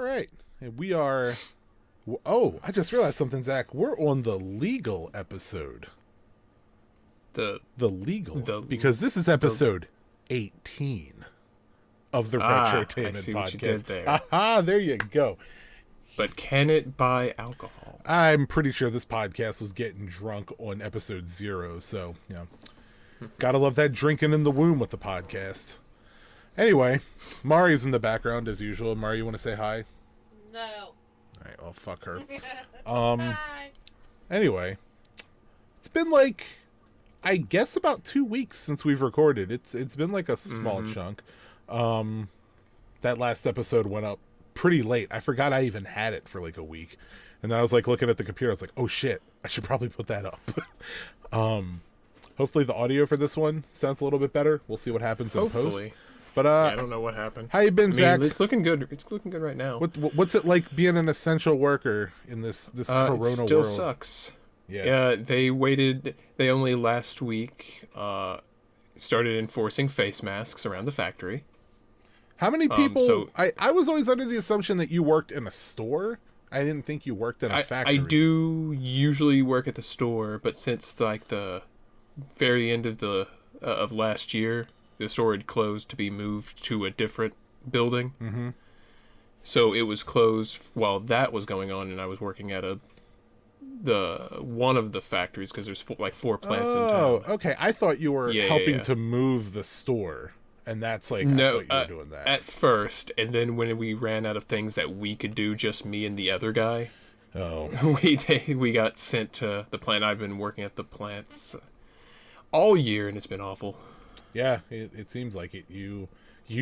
right. And we are... Oh, I just realized something, Zach. We're on the legal episode. The legal. Because this is episode 18 of the Retrotainment I see podcast. What you did there. Aha, there you go. But can it buy alcohol? I'm pretty sure this podcast was getting drunk on episode 0, so, you know. Gotta love that drinking in the womb with the podcast. Anyway, Mari's in the background as usual. Mari, you want to say hi? No. Alright, well, fuck her. Hi. Anyway, it's been like, I guess about 2 weeks since we've recorded. It's been like a small chunk. That last episode went up pretty late. I forgot I even had it for like a week. And then I was like looking at the computer. I was like, oh shit, I should probably put that up. Hopefully the audio for this one sounds a little bit better. We'll see what happens in post. But I don't know what happened. How you been, Zach? It's looking good. It's looking good right now. What's it like being an essential worker in this Corona world? It still sucks. Yeah. They waited. They only last week started enforcing face masks around the factory. How many people? I was always under the assumption that you worked in a store. I didn't think you worked in a factory. I do usually work at the store, but since like the very end of of last year, the store had closed to be moved to a different building. Mm-hmm. So it was closed while that was going on, and I was working at one of the factories because there's 4 plants in town. Oh, okay. I thought you were helping to move the store, and that's like no. I thought you were doing that at first, and then when we ran out of things that we could do, just me and the other guy. Oh, we got sent to the plant. I've been working at the plants all year, and it's been awful. Yeah, it seems like it. You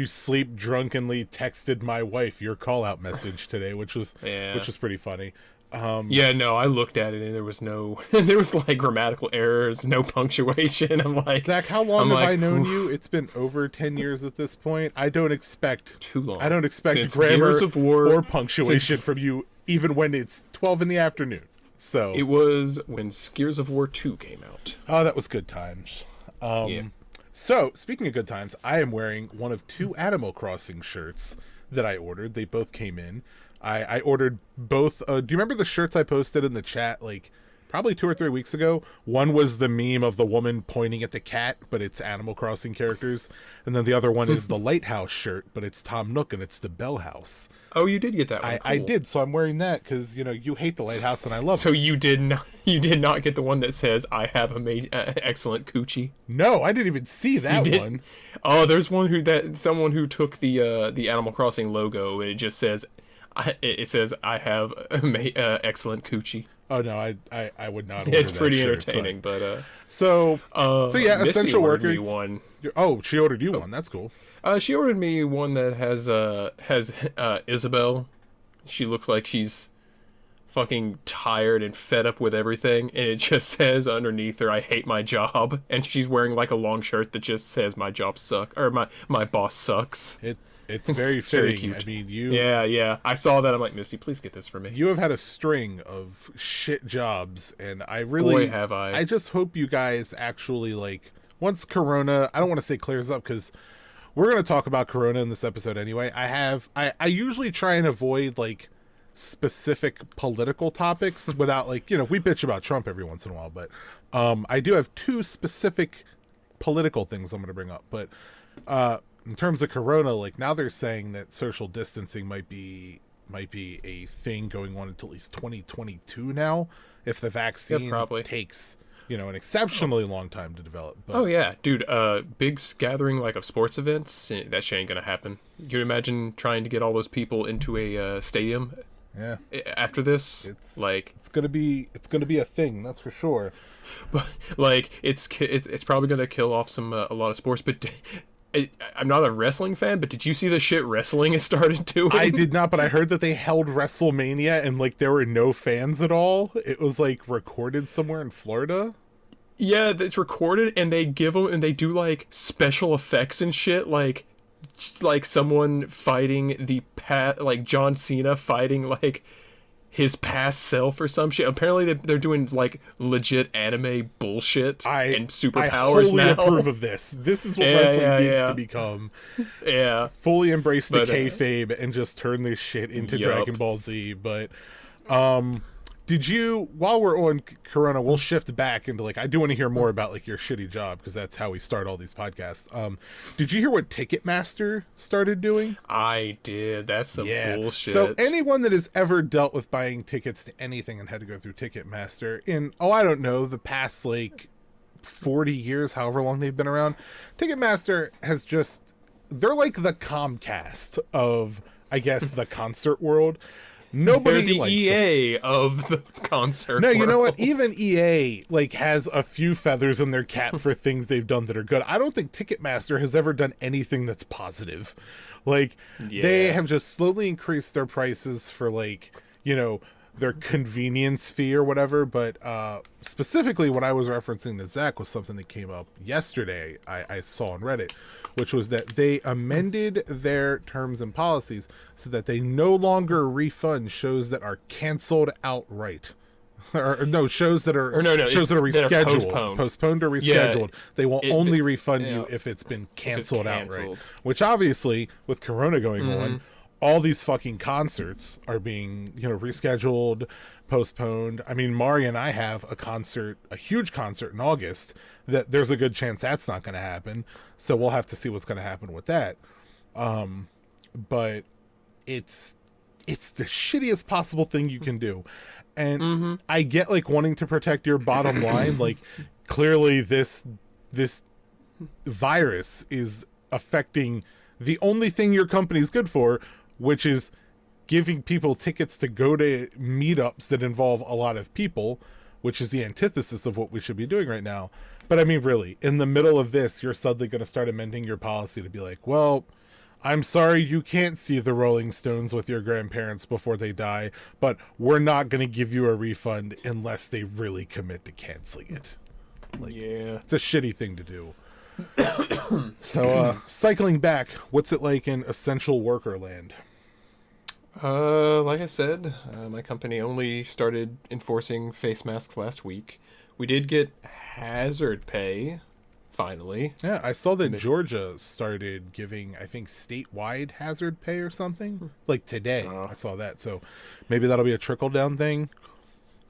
sleep drunkenly texted my wife your call out message today, which was pretty funny. I looked at it and there was like grammatical errors, no punctuation. I'm like, Zach, how long have I known you? It's been over 10 years at this point. I don't expect too long. I don't expect Since grammar of war, or punctuation from you, even when it's 12 in the afternoon. So it was when Gears of War 2 came out. Oh, that was good times. So, speaking of good times, I am wearing one of 2 Animal Crossing shirts that I ordered. They both came in. I ordered both. Do you remember the shirts I posted in the chat, like, probably 2 or 3 weeks ago? One was the meme of the woman pointing at the cat, but it's Animal Crossing characters. And then the other one is the Lighthouse shirt, but it's Tom Nook, and it's the Bell House. Oh, you did get that one. Cool. I did, so I'm wearing that because, you hate the Lighthouse, and I love it. So you did not get the one that says, I have excellent coochie? No, I didn't even see that one. Oh, there's someone who took the Animal Crossing logo, and it just says, I have excellent coochie. Oh no, I would not order it's that pretty shirt, entertaining, but so yeah, Misty essential worker. Me one. Oh, she ordered you one. That's cool. She ordered me one that has Isabel. She looks like she's fucking tired and fed up with everything, and it just says underneath her, I hate my job, and she's wearing like a long shirt that just says my job sucks, or my boss sucks. It's very fitting. Very cute. I mean, Yeah. I saw that. I'm like, Misty, please get this for me. You have had a string of shit jobs, and Boy, have I. I just hope you guys actually, like, once Corona, I don't want to say clears up, because we're going to talk about Corona in this episode anyway. I usually try and avoid, like, specific political topics without, like, we bitch about Trump every once in a while, but I do have 2 specific political things I'm going to bring up, but in terms of Corona, like, now they're saying that social distancing might be a thing going on until at least 2022 now, if the vaccine takes, an exceptionally long time to develop. But, oh yeah, dude, big gathering like of sports events, that shit ain't gonna happen. You imagine trying to get all those people into a stadium? Yeah. After this, it's gonna be a thing, that's for sure. But like, it's probably gonna kill off a lot of sports, but. I'm not a wrestling fan, but did you see the shit wrestling has started doing? I did not, but I heard that they held WrestleMania and, like, there were no fans at all. It was, like, recorded somewhere in Florida. Yeah, it's recorded, and they do, like, special effects and shit, like someone fighting like, John Cena fighting, like, his past self or some shit. Apparently they're doing like legit anime bullshit and superpowers I wholly now. approve of this. This is what Yeah, wrestling needs yeah. to become. Yeah. Fully embrace the But, kayfabe and just turn this shit into Yup. Dragon Ball Z. But did you, while we're on Corona, we'll shift back into like, I do want to hear more about like your shitty job, because that's how we start all these podcasts. Did you hear what Ticketmaster started doing? I did. That's some bullshit. So anyone that has ever dealt with buying tickets to anything and had to go through Ticketmaster in, I don't know, the past like 40 years, however long they've been around, Ticketmaster has just, they're like the Comcast of, I guess, the concert world. Nobody They're the likes EA of the concert No, you know what? world. Even EA like has a few feathers in their cap for things they've done that are good. I don't think Ticketmaster has ever done anything that's positive. Like they have just slowly increased their prices for like, their convenience fee or whatever. But specifically what I was referencing to Zach was something that came up yesterday I saw on Reddit, which was that they amended their terms and policies so that they no longer refund shows that are canceled outright. Shows that are rescheduled, postponed or rescheduled. They will only refund you if it's been canceled outright. Which obviously, with Corona going on, all these fucking concerts are being, rescheduled, postponed. I mean, Mari and I have a huge concert in August that there's a good chance that's not going to happen. So we'll have to see what's going to happen with that. But it's the shittiest possible thing you can do. And I get like wanting to protect your bottom line. Like clearly this virus is affecting the only thing your company's good for, which is giving people tickets to go to meetups that involve a lot of people, which is the antithesis of what we should be doing right now. But I mean, really, in the middle of this, you're suddenly going to start amending your policy to be like, well, I'm sorry you can't see the Rolling Stones with your grandparents before they die, but we're not going to give you a refund unless they really commit to canceling it. It's a shitty thing to do. So, cycling back, what's it like in essential worker land? Like I said, my company only started enforcing face masks last week. We did get hazard pay, finally. Yeah, I saw that Georgia started giving, I think, statewide hazard pay or something. Like today, I saw that. So maybe that'll be a trickle-down thing.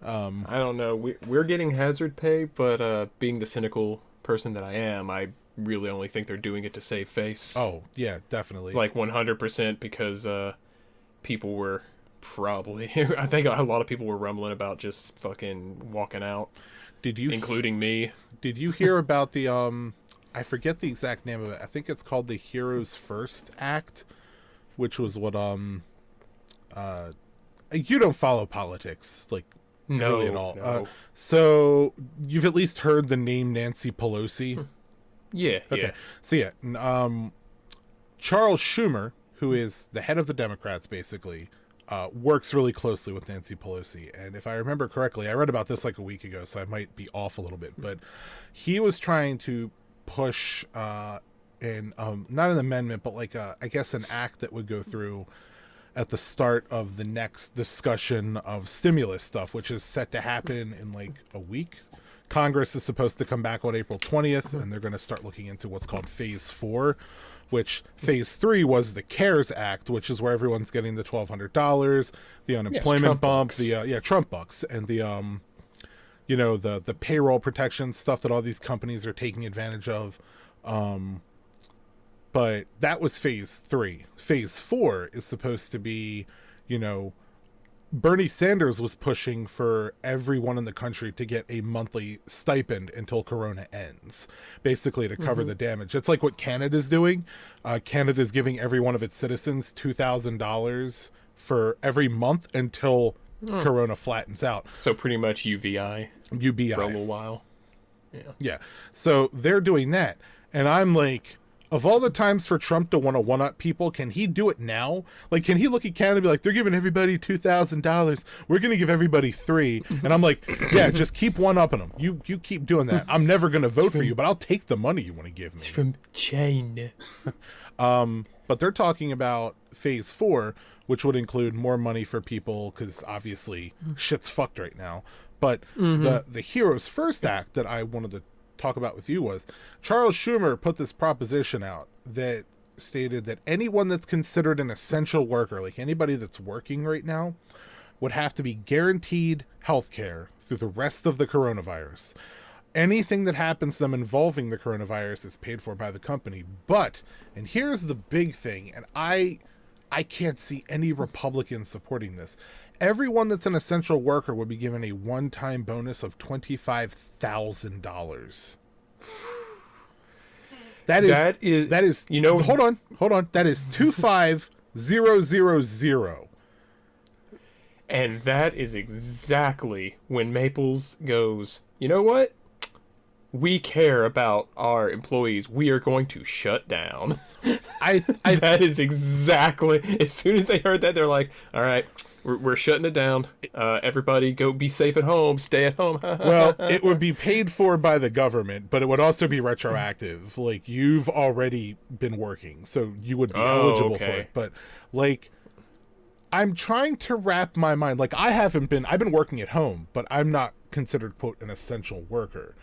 I don't know. We're getting hazard pay, but being the cynical person that I am, I really only think they're doing it to save face. Oh, yeah, definitely. Like 100% because people were probably... I think a lot of people were rumbling about just fucking walking out. Including me. Did you hear about the I forget the exact name of it. I think it's called the Heroes First Act, which was what you don't follow politics really at all. No. So you've at least heard the name Nancy Pelosi. Yeah. Okay. Yeah. So yeah, Charles Schumer, who is the head of the Democrats, basically, works really closely with Nancy Pelosi. And if I remember correctly, I read about this like a week ago, so I might be off a little bit, but he was trying to push not an amendment, but like I guess an act that would go through at the start of the next discussion of stimulus stuff, which is set to happen in like a week. Congress is supposed to come back on April 20th, and they're going to start looking into what's called Phase 4, which Phase 3 was the CARES Act, which is where everyone's getting the $1,200, the unemployment bump, the Trump bucks, and the the payroll protection stuff that all these companies are taking advantage of. But that was Phase 3. Phase 4 is supposed to be, Bernie Sanders was pushing for everyone in the country to get a monthly stipend until Corona ends, basically to cover the damage. It's like what Canada's doing. Canada's giving every one of its citizens $2,000 for every month until Corona flattens out. So pretty much UBI for a little while. Yeah. So they're doing that. And I'm like, of all the times for Trump to want to one-up people, can he do it now? Like, can he look at Canada and be like, they're giving everybody $2,000. We're going to give everybody $3,000. And I'm like, yeah, just keep one-upping them. You keep doing that. I'm never going to vote for you, but I'll take the money you want to give me. It's from China. But they're talking about Phase 4, which would include more money for people because obviously shit's fucked right now. But the hero's first act that I wanted to talk about with you was Charles Schumer put this proposition out that stated that anyone that's considered an essential worker, like anybody that's working right now, would have to be guaranteed health care through the rest of the coronavirus. Anything that happens to them involving the coronavirus is paid for by the company. But, and here's the big thing, and I can't see any Republicans supporting this. Everyone that's an essential worker would be given a one-time bonus of $25,000. That is, you know, hold on. That is 25,000. And that is exactly when Maples goes, you know what? We care about our employees. We are going to shut down. That is exactly, as soon as they heard that, they're like, all right, we're shutting it down. Everybody go be safe at home. Stay at home. Well, it would be paid for by the government, but it would also be retroactive. Like, you've already been working, so you would be eligible for it. But, like, I'm trying to wrap my mind. Like, I've been working at home, but I'm not considered, quote, an essential worker.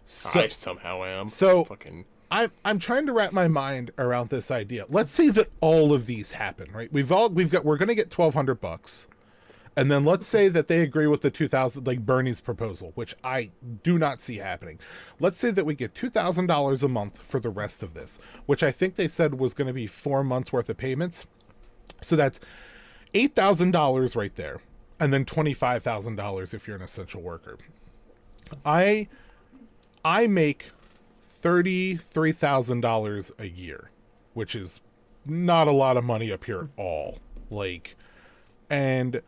So, I somehow am. So I'm trying to wrap my mind around this idea. Let's say that all of these happen, right? We're going to get $1,200, and then let's say that they agree with the 2,000, like Bernie's proposal, which I do not see happening. Let's say that we get $2,000 a month for the rest of this, which I think they said was going to be 4 months worth of payments. So that's $8,000 right there, and then $25,000 if you're an essential worker. I make $33,000 a year, which is not a lot of money up here at all. Like, and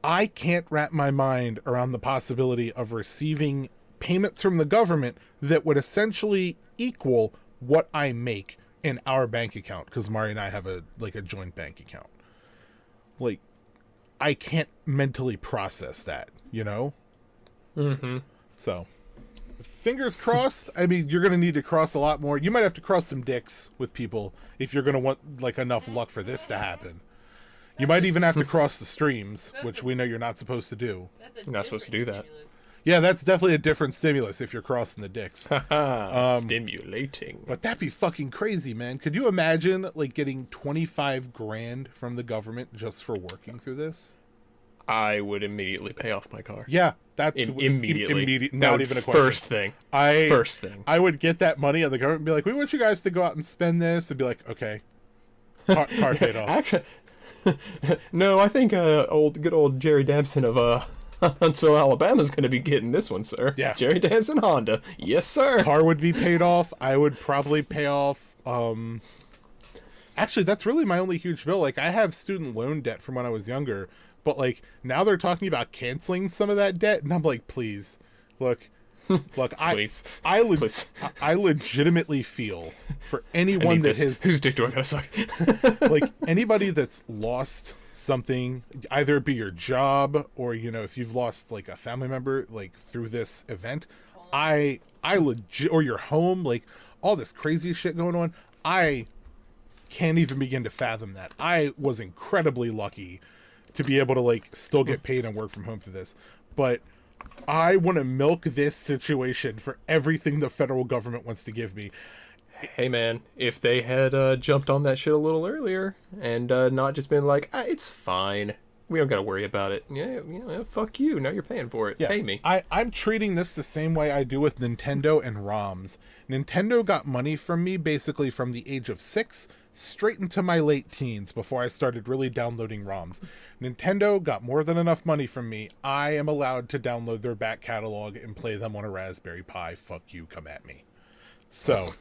I can't wrap my mind around the possibility of receiving payments from the government that would essentially equal what I make in our bank account, because Mari and I have a joint bank account. Like, I can't mentally process that, you know? Mm-hmm. So, fingers crossed. I mean, you're going to need to cross a lot more. You might have to cross some dicks with people if you're going to want, like, enough luck for this to happen. You might even have to cross the streams, which we know you're not supposed to do. You're not supposed to do that. Yeah, that's definitely a different stimulus if you're crossing the dicks. Stimulating. But that'd be fucking crazy, man. Could you imagine, like, getting $25,000 from the government just for working through this? I would immediately pay off my car. Yeah, that immediately. Not even a question. First thing. I would get that money, and the government would be like, "We want you guys to go out and spend this," and be like, "Okay, car paid off." Actually, no, I think good old Jerry Damson of Huntsville, Alabama is going to be getting this one, sir. Yeah, Jerry Damson Honda, yes, sir. Car would be paid off. I would probably pay off. Actually, that's really my only huge bill. Like, I have student loan debt from when I was younger. But, like, now they're talking about canceling some of that debt, and I'm like, please, look, please. I legitimately feel for anyone that has... Whose dick do I gotta suck? Like, anybody that's lost something, either it be your job or, you know, if you've lost, like, a family member, like, through this event, or your home, like, all this crazy shit going on, I can't even begin to fathom that. I was incredibly lucky to be able to, like, still get paid and work from home for this. But I want to milk this situation for everything the federal government wants to give me. Hey, man, if they had jumped on that shit a little earlier and not just been like, it's fine. We don't got to worry about it. Yeah, fuck you. Now you're paying for it. Yeah, pay me. I'm treating this the same way I do with Nintendo and ROMs. Nintendo got money from me basically from the age of 6 straight into my late teens before I started really downloading ROMs. Nintendo got more than enough money from me. I am allowed to download their back catalog and play them on a Raspberry Pi. Fuck you, come at me. So,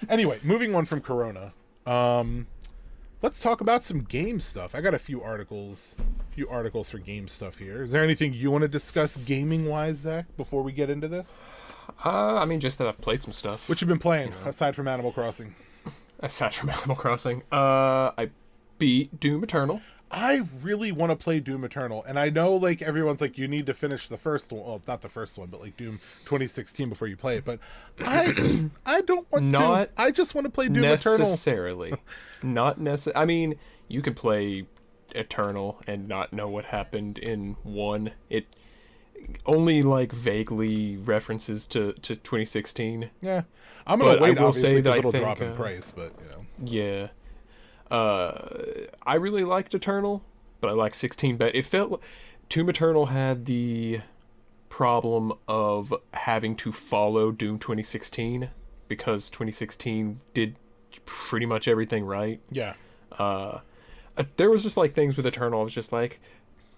anyway, moving on from Corona. Let's talk about some game stuff. I got a few articles for game stuff here. Is there anything you want to discuss gaming-wise, Zach, before we get into this? I mean, just that I've played some stuff. What you been playing, aside from Animal Crossing? I beat Doom Eternal. I really want to play Doom Eternal, and I know, like, everyone's like, you need to finish the first one. Well, not the first one, but, like, Doom 2016 before you play it. But I don't want to. I just want to play Doom Eternal. Not necessarily. I mean, you can play Eternal and not know what happened in 1. It only like vaguely references to 2016. Yeah, I'm gonna But wait. I will Obviously, say that because I it'll think, drop in price. But yeah, I really liked Eternal, but I like 16 better. It felt Doom Eternal had the problem of having to follow Doom 2016 because 2016 did pretty much everything right. yeah, There was just like things with Eternal. I was just like,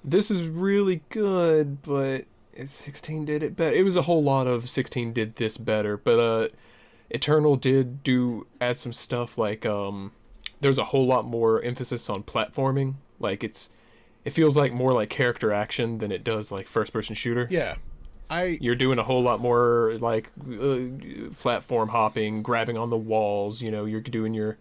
this is really good, but 16 did it better. It was a whole lot of 16 did this better, but Eternal did add some stuff like there's a whole lot more emphasis on platforming. Like it feels like more like character action than it does like first person shooter. yeah. You're doing a whole lot more like platform hopping, grabbing on the walls, you're doing your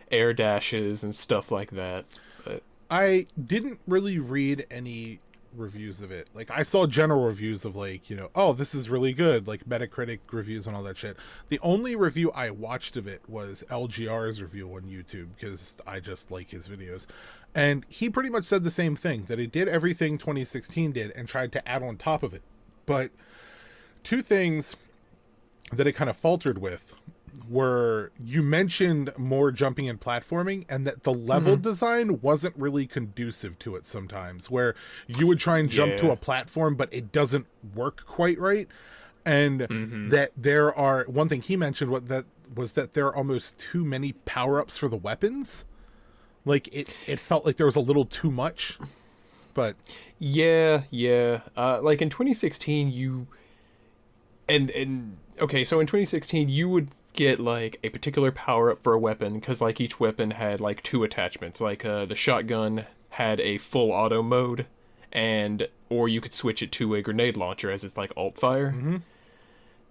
air dashes and stuff like that. But I didn't really read any reviews of it. Like, I saw general reviews of like, oh, this is really good, like Metacritic reviews and all that shit. The only review I watched of it was LGR's review on YouTube because I just like his videos. And he pretty much said the same thing, that it did everything 2016 did and tried to add on top of it. But two things that it kind of faltered with were, you mentioned more jumping and platforming, and that the level design wasn't really conducive to it sometimes, where you would try and jump to a platform but it doesn't work quite right. And that there are, one thing he mentioned was that there are almost too many power-ups for the weapons. Like it felt like there was a little too much. But yeah. Like in 2016 okay, so in 2016 you would get like a particular power up for a weapon because like each weapon had like 2 attachments. Like the shotgun had a full auto mode, or you could switch it to a grenade launcher as it's like alt fire.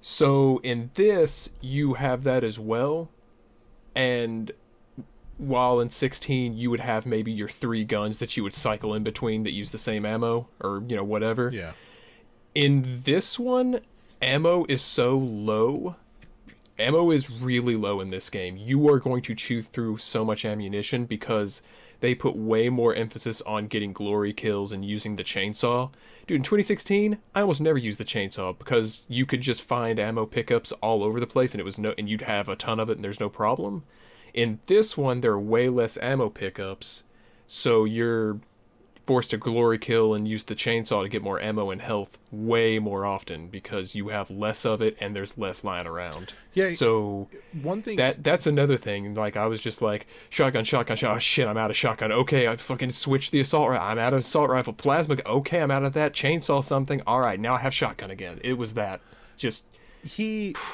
So in this you have that as well, and while in 16 you would have maybe your 3 guns that you would cycle in between that use the same ammo or whatever. yeah, In this one, ammo is so low. Ammo is really low in this game. You are going to chew through so much ammunition because they put way more emphasis on getting glory kills and using the chainsaw. Dude, in 2016, I almost never used the chainsaw because you could just find ammo pickups all over the place and you'd have a ton of it and there's no problem. In this one, there are way less ammo pickups, so you're forced to glory kill and use the chainsaw to get more ammo and health way more often because you have less of it and there's less lying around. Yeah. So one thing that's another thing. Like I was just like shotgun. Oh shit, I'm out of shotgun. Okay, I fucking switched the assault rifle. I'm out of assault rifle. Plasma. Okay, I'm out of that. Chainsaw something. All right, now I have shotgun again. It was that. Just.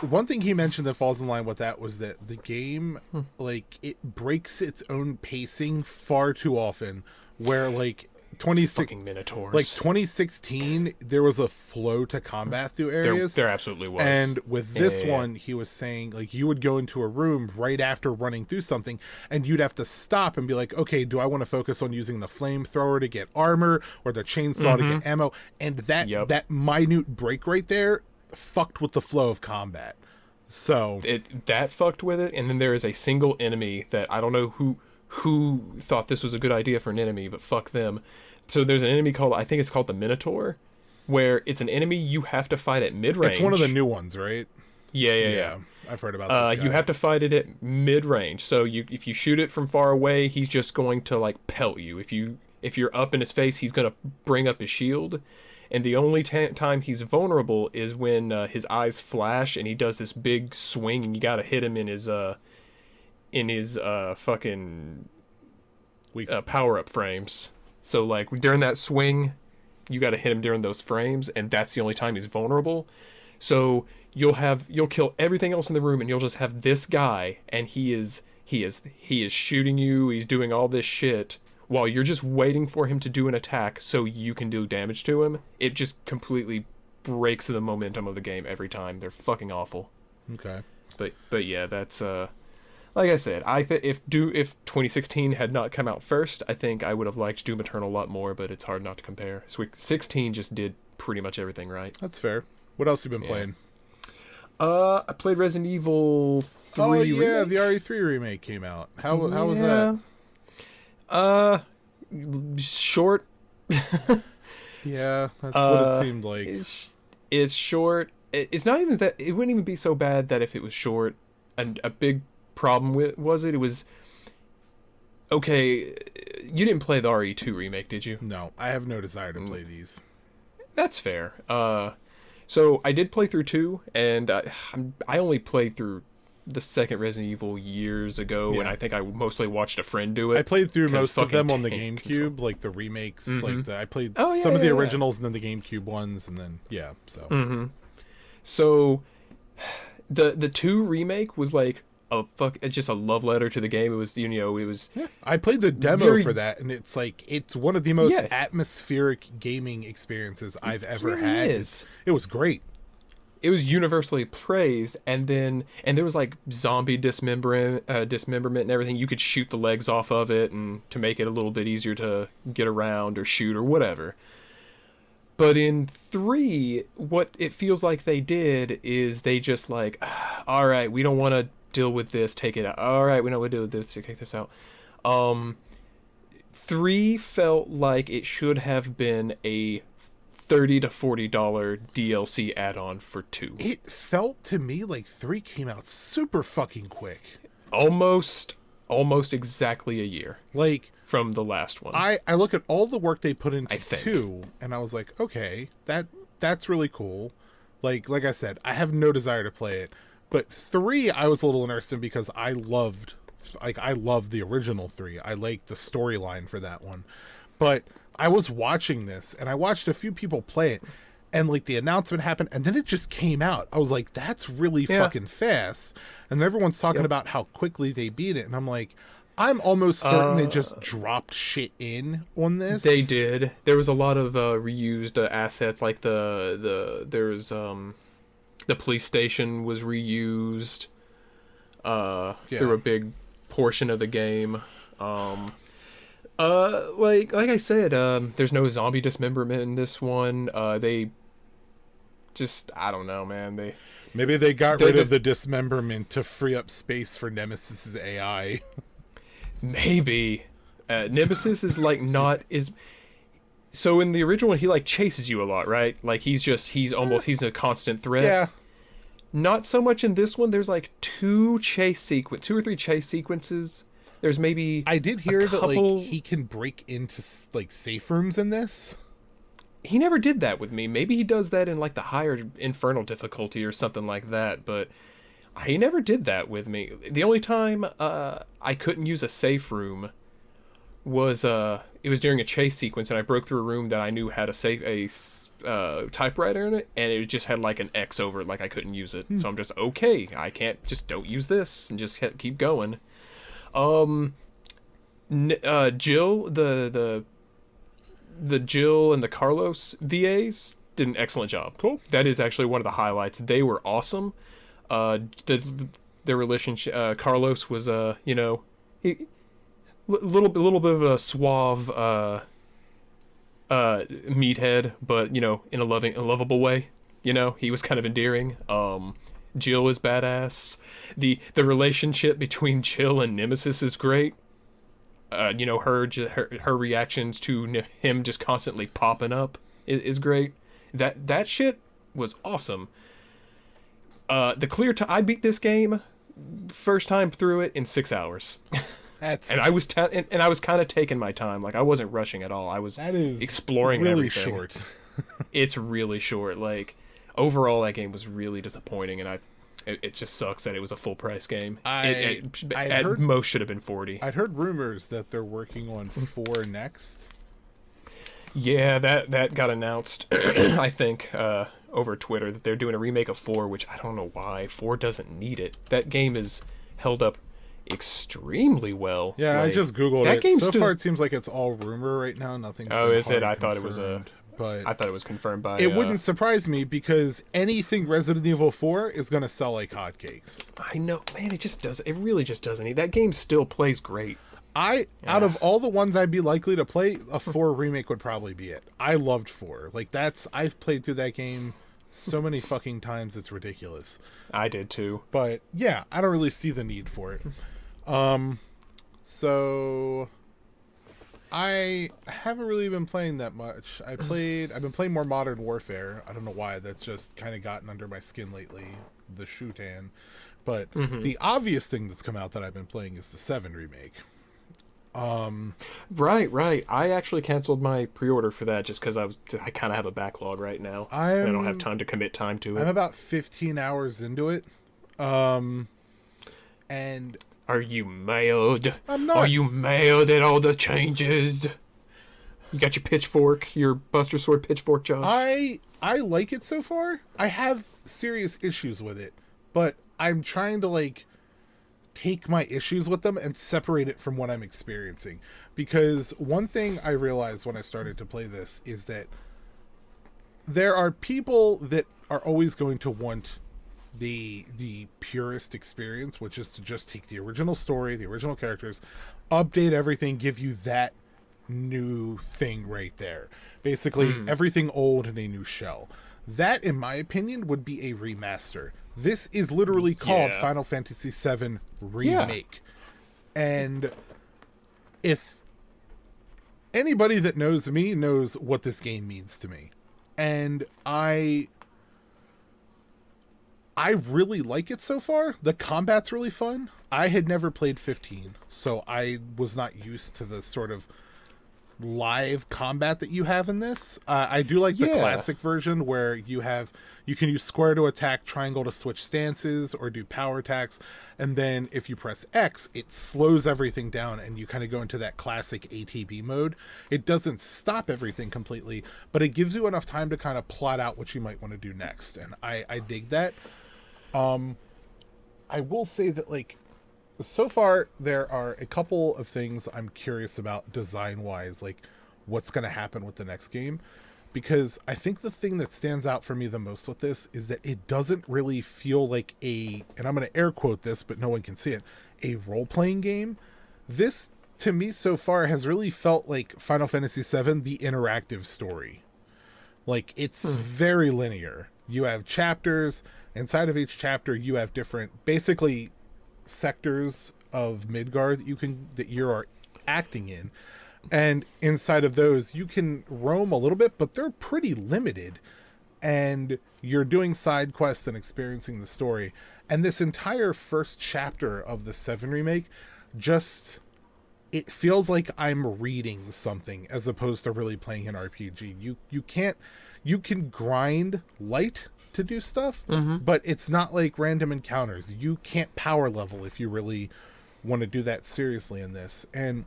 One thing he mentioned that falls in line with that was that the game, like, it breaks its own pacing far too often, where like Fucking Minotaurs. like 2016 there was a flow to combat through areas. There absolutely was. And with this one, he was saying like you would go into a room right after running through something and you'd have to stop and be like, okay, do I want to focus on using the flamethrower to get armor or the chainsaw to get ammo? And that minute break right there fucked with the flow of combat. So that fucked with it. And then there is a single enemy that I don't know who thought this was a good idea for an enemy, but fuck them. So there's an enemy I think it's called the Minotaur, where it's an enemy you have to fight at mid-range. It's one of the new ones, right? Yeah. I've heard about this guy. You have to fight it at mid-range. So if you shoot it from far away, he's just going to like pelt you. If you're up in his face, he's going to bring up his shield. And the only time he's vulnerable is when his eyes flash and he does this big swing, and you got to hit him in his fucking power-up frames. So like during that swing, you got to hit him during those frames, and that's the only time he's vulnerable. So you'll kill everything else in the room, and you'll just have this guy, and he is shooting you. He's doing all this shit while you're just waiting for him to do an attack so you can do damage to him. It just completely breaks the momentum of the game every time. They're fucking awful. Okay. But yeah, that's like I said, if 2016 had not come out first, I think I would have liked Doom Eternal a lot more, but it's hard not to compare. 16 just did pretty much everything right. That's fair. What else have you been playing? I played Resident Evil 3 Oh yeah, remake. the RE3 remake came out. How was that? short. Yeah, that's what it seemed like. It's short. It's not even that. It wouldn't even be so bad that if it was short. And a big problem with it was okay. You didn't play the RE2 remake, did you? No, I have no desire to play these. That's fair. So I did play through 2, and I only played through the second Resident Evil years ago, and I think I mostly watched a friend do it. I played through most of them on the tank GameCube, control. like the remakes. Like I played Oh, yeah, some of the yeah, originals and then the GameCube ones, and then so. So the 2 remake was like it's just a love letter to the game. It was it was I played the demo for that, and it's like it's one of the most atmospheric gaming experiences I've ever had. It was great. It was universally praised, and there was like zombie dismemberment and everything. You could shoot the legs off of it, and to make it a little bit easier to get around or shoot or whatever. But in 3, what it feels like they did is they just like, all right, we don't want to deal with this, take it out. All right, we don't want to deal with this, take this out. 3 felt like it should have been a $30 to $40 DLC add-on for 2. It felt to me like 3 came out super fucking quick. Almost exactly a year. Like from the last one. I look at all the work they put into 2, and I was like, okay, that's really cool. Like I said, I have no desire to play it. But 3 I was a little interested in because I loved the original 3. I liked the storyline for that one. But I was watching this, and I watched a few people play it, and like the announcement happened, and then it just came out. I was like, that's really fucking fast. And everyone's talking about how quickly they beat it, and I'm like, I'm almost certain they just dropped shit in on this. They did. There was a lot of reused assets, like there was the police station was reused through a big portion of the game. Like I said, there's no zombie dismemberment in this one. They just, I don't know, man. Maybe they got rid of the dismemberment to free up space for Nemesis's AI. Maybe. Nemesis is like so in the original one, he like chases you a lot, right? Like he's a constant threat. Yeah. Not so much in this one. There's like 2 or 3 chase sequences. There's maybe I did hear that like he can break into like safe rooms in this. He never did that with me. Maybe he does that in like the higher infernal difficulty or something like that, but he never did that with me. The only time I couldn't use a safe room was it was during a chase sequence, and I broke through a room that I knew had a typewriter in it, and it just had like an X over it, like I couldn't use it. So I'm just okay. I can't, just don't use this and just keep going. Jill, the Jill and the Carlos VAs did an excellent job. Cool. That is actually one of the highlights. They were awesome. Their relationship, Carlos was he little bit of a suave meathead, but in a lovable way. He was kind of endearing. Jill is badass. The relationship between Jill and Nemesis is great. Her reactions to him just constantly popping up is great. That shit was awesome. I beat this game first time through it in 6 hours. And I was kind of taking my time. Like I wasn't rushing at all. I was exploring really everything. Short. It's really short. Like overall, that game was really disappointing, and it just sucks that it was a full price game. Most should have been $40. I'd heard rumors that they're working on 4 next. Yeah, that got announced. I think over Twitter that they're doing a remake of 4, which I don't know why. 4 doesn't need it. That game is held up extremely well. Yeah, like, I just googled that it. Game so far, it seems like it's all rumor right now. Nothing's. Oh, been is it? I thought confirmed, but I thought it was confirmed by. It wouldn't surprise me because anything Resident Evil 4 is going to sell like hotcakes. I know, man. It just does. It really just doesn't. That game still plays great. Out of all the ones I'd be likely to play, a 4 remake would probably be it. I loved 4. Like I've played through that game so many fucking times, it's ridiculous. I did too. But yeah, I don't really see the need for it. So I haven't really been playing that much. I've been playing more Modern Warfare. I don't know why. That's just kind of gotten under my skin lately, the Shutan. But the obvious thing that's come out that I've been playing is the 7 remake. Right. I actually canceled my pre-order for that just because I kind of have a backlog right now. And I don't have time to commit time to it. I'm about 15 hours into it. And are you mad? I'm not. Are you mad at all the changes? You got your pitchfork, your Buster Sword pitchfork, Josh? I like it so far. I have serious issues with it, but I'm trying to like take my issues with them and separate it from what I'm experiencing. Because one thing I realized when I started to play this is that there are people that are always going to want the purest experience, which is to just take the original story, the original characters, update everything, give you that new thing right there. Basically, everything old in a new shell. That, in my opinion, would be a remaster. This is literally called Final Fantasy VII Remake. Yeah. And if anybody that knows me knows what this game means to me. And I really like it so far. The combat's really fun. I had never played 15, so I was not used to the sort of live combat that you have in this. I do like the classic version where you can use square to attack, triangle to switch stances or do power attacks, and then if you press X, it slows everything down and you kind of go into that classic ATB mode. It doesn't stop everything completely, but it gives you enough time to kind of plot out what you might want to do next, and I dig that. I will say that, like, so far there are a couple of things I'm curious about design-wise, like what's going to happen with the next game, because I think the thing that stands out for me the most with this is that it doesn't really feel like and I'm going to air quote this, but no one can see it, a role-playing game. This, to me, so far has really felt like Final Fantasy VII, the interactive story. Like, it's very linear. You have chapters. Inside of each chapter, you have different, basically, sectors of Midgard that you are acting in, and inside of those you can roam a little bit, but they're pretty limited, and you're doing side quests and experiencing the story. And this entire first chapter of the 7 remake, just, it feels like I'm reading something as opposed to really playing an RPG. You can grind light to do stuff, but it's not like random encounters. You can't power level if you really want to do that seriously in this. And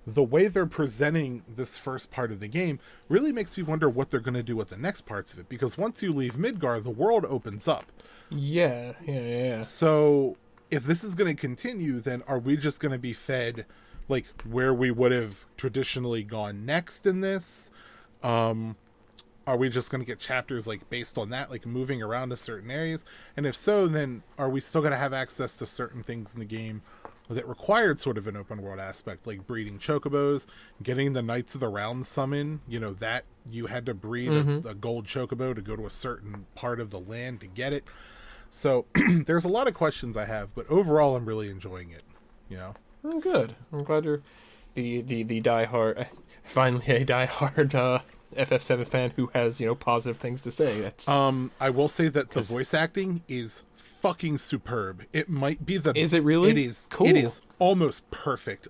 the way they're presenting this first part of the game really makes me wonder what they're going to do with the next parts of it, because once you leave Midgard, the world opens up. Yeah. So if this is going to continue, then are we just going to be fed like where we would have traditionally gone next in this? Are we just going to get chapters like based on that, like moving around to certain areas? And if so, then are we still going to have access to certain things in the game that required sort of an open world aspect, like breeding chocobos, getting the Knights of the Round summon, that you had to breed a gold chocobo to go to a certain part of the land to get it. So there's a lot of questions I have, but overall I'm really enjoying it, Oh, good. I'm glad you're the diehard, finally a diehard FF7 fan who has, positive things to say. That's I will say that the voice acting is fucking superb. It might be Is it really? It is cool. It is almost perfect.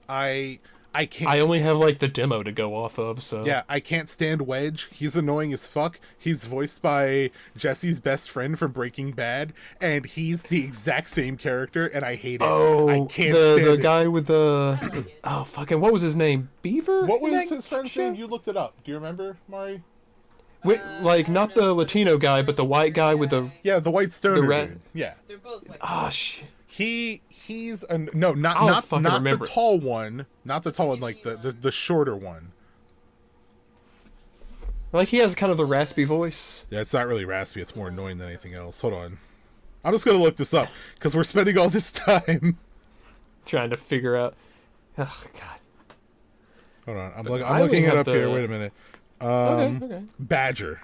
I can't. I only have like the demo to go off of, so yeah, I can't stand Wedge. He's annoying as fuck. He's voiced by Jesse's best friend from Breaking Bad, and he's the exact same character, and I hate it. Oh, I can't stand the it. guy with the fucking, what was his name? Beaver? What was his friend's name? You looked it up. Do you remember, Mari? Wait, like not the Latino guy, but the white guy with the the white stoner red. dude. Yeah. They're both white. Ah, shit. He's not remember. the tall one, not the tall one, like the shorter one. Like he has kind of the raspy voice. Yeah, it's not really raspy. It's more annoying than anything else. Hold on, I'm just gonna look this up because we're spending all this time Trying to figure out. Oh God. Hold on, I'm looking it up here. Wait a minute. Okay. Badger.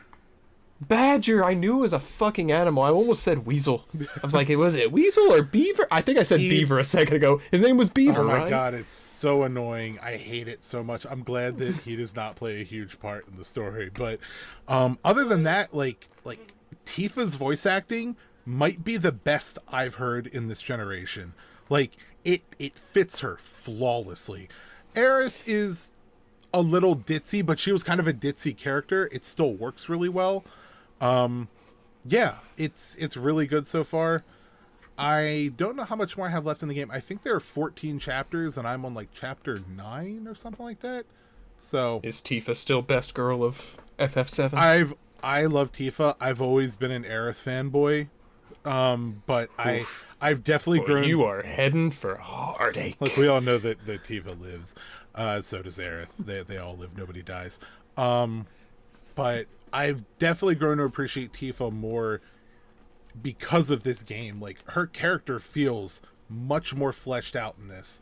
Badger. I knew it was a fucking animal. I almost said weasel. I was like, was it weasel or beaver? I think I said beaver a second ago. His name was Beaver, Oh my right? god, it's so annoying. I hate it so much. I'm glad that he does not play a huge part in the story. But other than that, like Tifa's voice acting might be the best I've heard in this generation. Like it fits her flawlessly. Aerith is a little ditzy, but she was kind of a ditzy character. It still works really well. Yeah, it's really good so far. I don't know how much more I have left in the game. I think there are 14 chapters, and I'm on like chapter 9 or something like that. So Is Tifa still best girl of FF7? I love Tifa. I've always been an Aerith fanboy, but I've definitely Boy, grown. you are heading for heartache. Like we all know that Tifa lives. So does Aerith. They all live. Nobody dies. But I've definitely grown to appreciate Tifa more because of this game. Like her character feels much more fleshed out in this.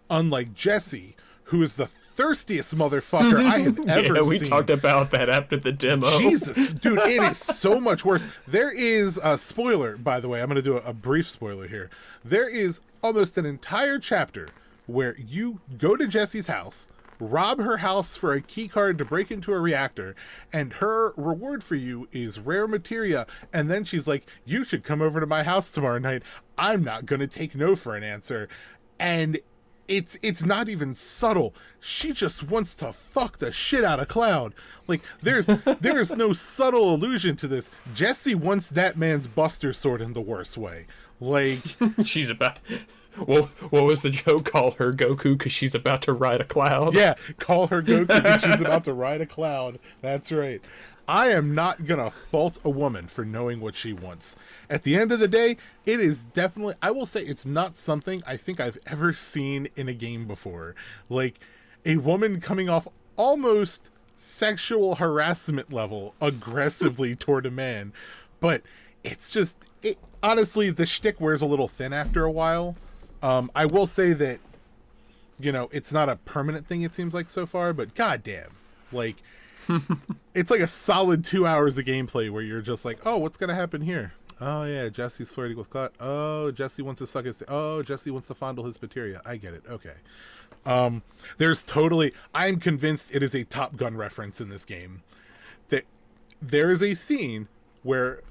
Unlike Jessie, who is the thirstiest motherfucker I have ever Yeah, we seen. talked about that after the demo. Jesus, dude, it is so much worse. There is a spoiler, by the way. I'm going to do a brief spoiler here. There is almost an entire chapter where you go to Jessie's house, rob her house for a key card to break into a reactor, and her reward for you is rare materia. And then she's like, you should come over to my house tomorrow night. I'm not going to take no for an answer. And it's not even subtle. She just wants to fuck the shit out of Cloud. Like there's no subtle allusion to this. Jessie wants that man's Buster Sword in the worst way. Like She's about... Well, what was the joke? Call her Goku because she's about to ride a cloud. yeah, call her Goku because she's about to ride a cloud. That's right. I am not gonna fault a woman for knowing what she wants. At the end of the day, it is definitely, I will say, it's not something I think I've ever seen in a game before. Like a woman coming off almost sexual harassment level aggressively toward a man. But it's just, honestly, the shtick wears a little thin after a while. I will say that, you know, it's not a permanent thing, it seems like so far, but goddamn, like, it's like a solid 2 hours of gameplay where you're just like, oh, what's gonna happen here? Oh yeah, Jesse's flirting with Cloud. Oh, Jesse wants to suck his. Oh, Jesse wants to fondle his materia. I get it. Okay. There's totally. I'm convinced it is a Top Gun reference in this game. That there is a scene where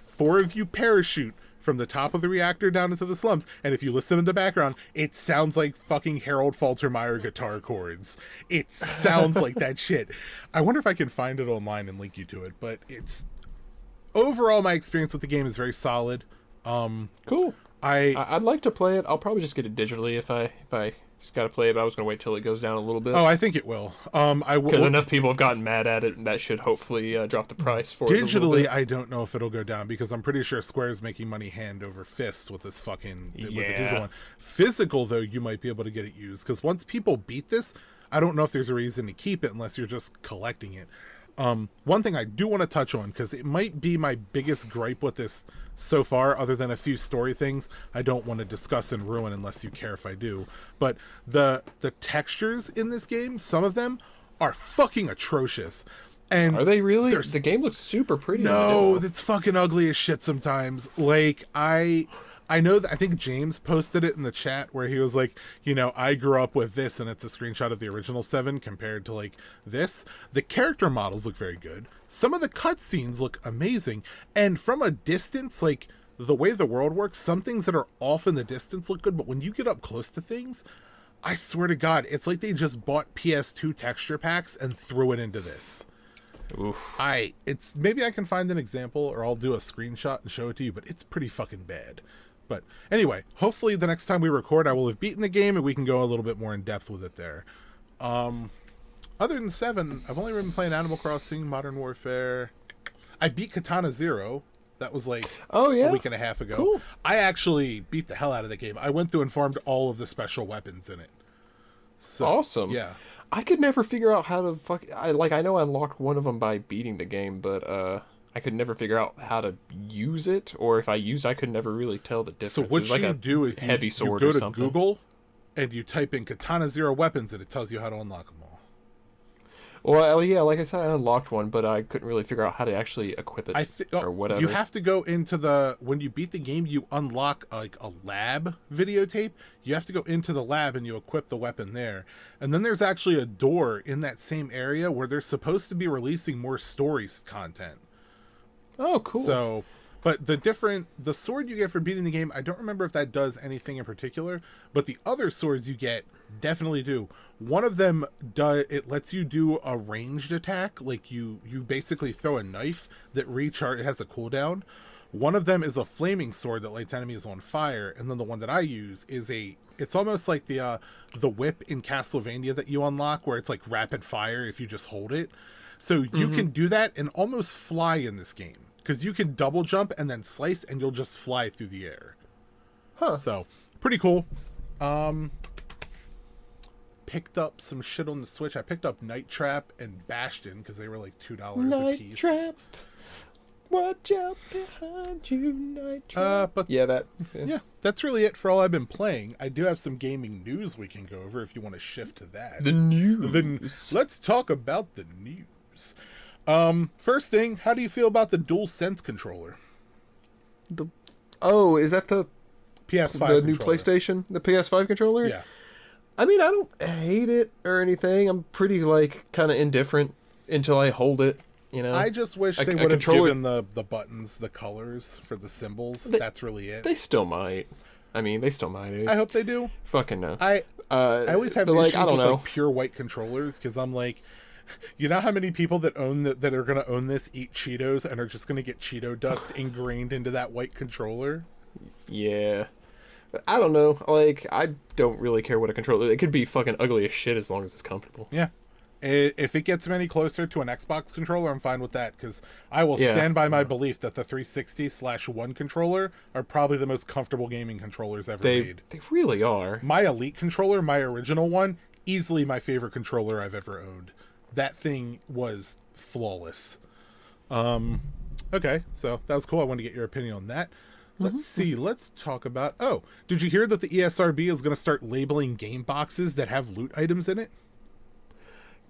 4 of you parachute from the top of the reactor down into the slums, and if you listen in the background, it sounds like fucking Harold Faltermeyer guitar chords. It sounds like that shit. I wonder if I can find it online and link you to it, but it's overall my experience with the game is very solid. Cool. I'd like to play it. I'll probably just get it digitally if I just gotta play it. But I was gonna wait till it goes down a little bit. I think it will. Because enough people have gotten mad at it, and that should hopefully drop the price for it. Digitally, I don't know if it'll go down because I'm pretty sure Square's making money hand over fist with this fucking with the digital one. Physical though, you might be able to get it used because once people beat this, I don't know if there's a reason to keep it unless you're just collecting it. One thing I do want to touch on, because it might be my biggest gripe with this so far, other than a few story things I don't want to discuss and ruin unless you care if I do, but the textures in this game, some of them are fucking atrocious. And are they really? The game looks super pretty. No, it's fucking ugly as shit sometimes. Like, I know that I think James posted it in the chat where he was like, you know, I grew up with this, and it's a screenshot of the original 7 compared to like this. The character models look very good. Some of the cutscenes look amazing. And from a distance, like the way the world works, some things that are off in the distance look good, but when you get up close to things, I swear to God, it's like they just bought PS2 texture packs and threw it into this. Oof. It's maybe I can find an example or I'll do a screenshot and show it to you, but it's pretty fucking bad. But anyway, hopefully the next time we record, I will have beaten the game and we can go a little bit more in depth with it there. Other than 7, I've only been playing Animal Crossing, Modern Warfare. I beat Katana Zero. That was like a week and a half ago. Cool. I actually beat the hell out of the game. I went through and farmed all of the special weapons in it. So, awesome. Yeah. I could never figure out how to I know I unlocked one of them by beating the game, but I could never figure out how to use it, or if I used, I could never really tell the difference. So what you do is you go to Google and you type in Katana Zero weapons, and it tells you how to unlock them all. Well, yeah, like I said, I unlocked one, but I couldn't really figure out how to actually equip it or whatever. You have to go into when you beat the game, you unlock like a lab videotape. You have to go into the lab and you equip the weapon there. And then there's actually a door in that same area where they're supposed to be releasing more stories content. Oh, cool. So, but the sword you get for beating the game, I don't remember if that does anything in particular, but the other swords you get definitely do. One of them it lets you do a ranged attack, like you basically throw a knife that it has a cooldown. One of them is a flaming sword that lights enemies on fire, and then the one that I use is it's almost like the whip in Castlevania that you unlock, where it's like rapid fire if you just hold it. So you can do that and almost fly in this game, because you can double jump and then slice, and you'll just fly through the air. Huh. So pretty cool. Picked up some shit on the Switch. I picked up Night Trap and Bastion because they were like $2 a piece. Night Trap. Watch out behind you, Night Trap. But yeah, that's really it for all I've been playing. I do have some gaming news we can go over if you want to shift to that. The news. Let's talk about the news. First thing, how do you feel about the DualSense controller? Is that the PS5 new PlayStation, the PS5 controller? Yeah. I mean, I don't hate it or anything. I'm pretty kind of indifferent until I hold it. You know, I just wish they would have given the buttons the colors for the symbols. That's really it. They still might. I mean, they still might. I hope they do. Fucking no. I always have issues I don't with know. like pure white controllers, because I'm like, you know how many people that that are going to own this eat Cheetos and are just going to get Cheeto dust ingrained into that white controller? Yeah. I don't know. Like, I don't really care what a controller. It could be fucking ugly as shit as long as it's comfortable. Yeah. If it gets any closer to an Xbox controller, I'm fine with that, because I will stand by my belief that the 360/1 controller are probably the most comfortable gaming controllers ever made. They really are. My Elite controller, my original one, easily my favorite controller I've ever owned. That thing was flawless. Okay, so that was cool. I wanted to get your opinion on that. Let's see. Let's talk about... Oh, did you hear that the ESRB is going to start labeling game boxes that have loot items in it?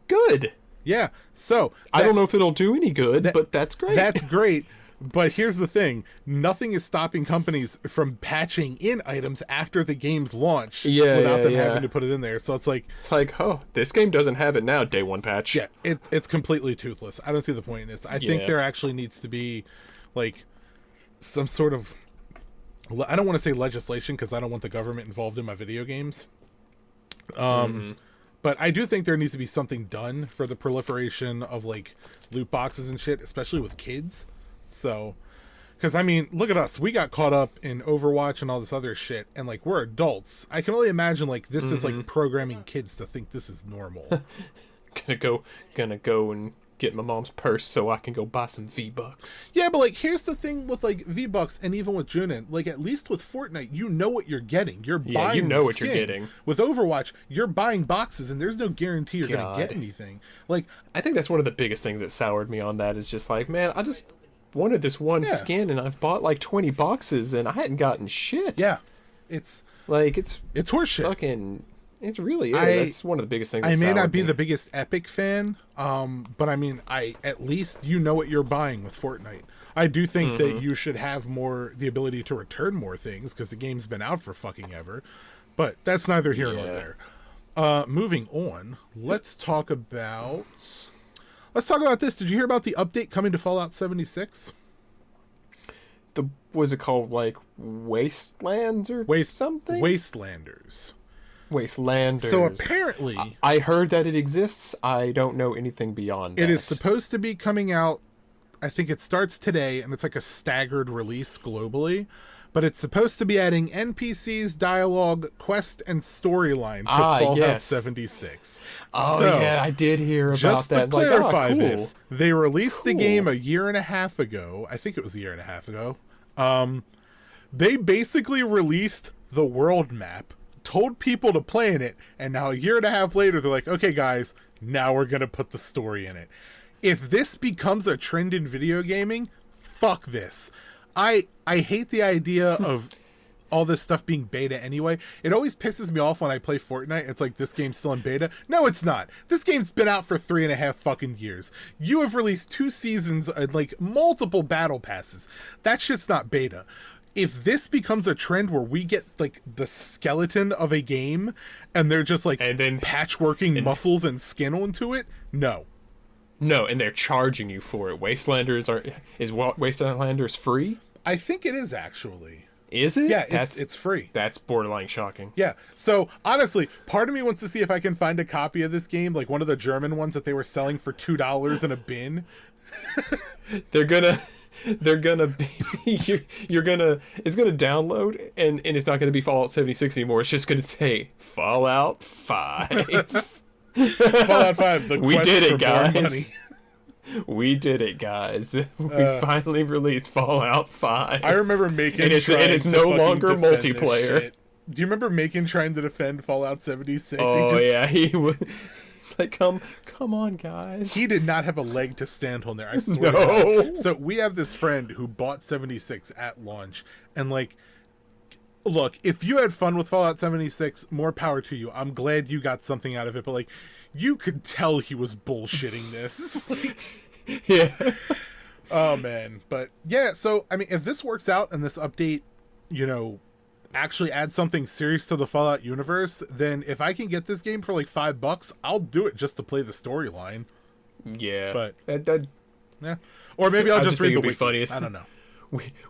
Good. Yeah, so... I don't know if it'll do any good, but that's great. That's great. But here's the thing. Nothing is stopping companies from patching in items after the game's launch without them having to put it in there. So it's like, oh, this game doesn't have it now, day one patch. Yeah, it's completely toothless. I don't see the point in this. I think there actually needs to be, like, some sort of... I don't want to say legislation, because I don't want the government involved in my video games. But I do think there needs to be something done for the proliferation of, like, loot boxes and shit, especially with kids. So, because, I mean, look at us. We got caught up in Overwatch and all this other shit, and, like, we're adults. I can only imagine, like, this is, like, programming kids to think this is normal. Gonna go and get my mom's purse so I can go buy some V-Bucks. Yeah, but, like, here's the thing with, like, V-Bucks and even with Junin. Like, at least with Fortnite, you know what you're getting. You're buying you know the what skin. you're getting. With Overwatch, you're buying boxes, and there's no guarantee you're going to get anything. Like, I think that's one of the biggest things that soured me on that is just like, man, I just wanted this one skin, and I've bought, like, 20 boxes, and I hadn't gotten shit. Yeah. It's horseshit. Fucking... It really is. That's one of the biggest things. I may not be the biggest Epic fan, but I mean, at least you know what you're buying with Fortnite. I do think that you should have the ability to return more things, because the game's been out for fucking ever. But that's neither here nor there. Moving on, let's talk about this. Did you hear about the update coming to Fallout 76? Was it called, like, Wastelands or something? Wastelanders. Wastelanders. So apparently... I heard that it exists. I don't know anything beyond that. It is supposed to be coming out... I think it starts today, and it's like a staggered release globally. But it's supposed to be adding NPCs, dialogue, quest, and storyline to Fallout 76. Oh, yeah, I did hear about just that. Just to clarify cool. this, they released the game a year and a half ago. I think it was a year and a half ago. They basically released the world map, told people to play in it, and now a year and a half later they're like, okay guys, now we're gonna put the story in it. If this becomes a trend in video gaming, fuck this. I hate the idea of all this stuff being beta anyway. It always pisses me off when I play Fortnite. It's like, this game's still in beta. No, it's not. This game's been out for 3.5 fucking years. You have released 2 seasons and like multiple battle passes. That shit's not beta. If this becomes a trend where we get like the skeleton of a game and they're just like and then patchworking muscles and skin onto it, no. No, and they're charging you for it. Wastelanders free? I think it is actually. Is it? Yeah, it's free. That's borderline shocking. Yeah. So honestly, part of me wants to see if I can find a copy of this game, like one of the German ones that they were selling for $2 in a bin. They're gonna be you're gonna it's gonna download and it's not gonna be Fallout 76 anymore. It's just gonna say Fallout 5. Fallout 5, the we quest did it, for guys. more money. We did it, guys. We finally released Fallout 5. I remember making and it's no longer multiplayer. Do you remember Macon trying to defend Fallout 76? Oh yeah, he was like, come on, guys. He did not have a leg to stand on there, I swear. No. So we have this friend who bought 76 at launch, and like, look, if you had fun with Fallout 76, more power to you. I'm glad you got something out of it, but like, you could tell he was bullshitting this. Like, yeah. Oh man. But yeah, so I mean, if this works out and this update, you know, actually adds something serious to the Fallout universe, then if I can get this game for like $5, I'll do it just to play the storyline. Yeah. But yeah. Or maybe I'll just read the wiki. Funniest. I don't know.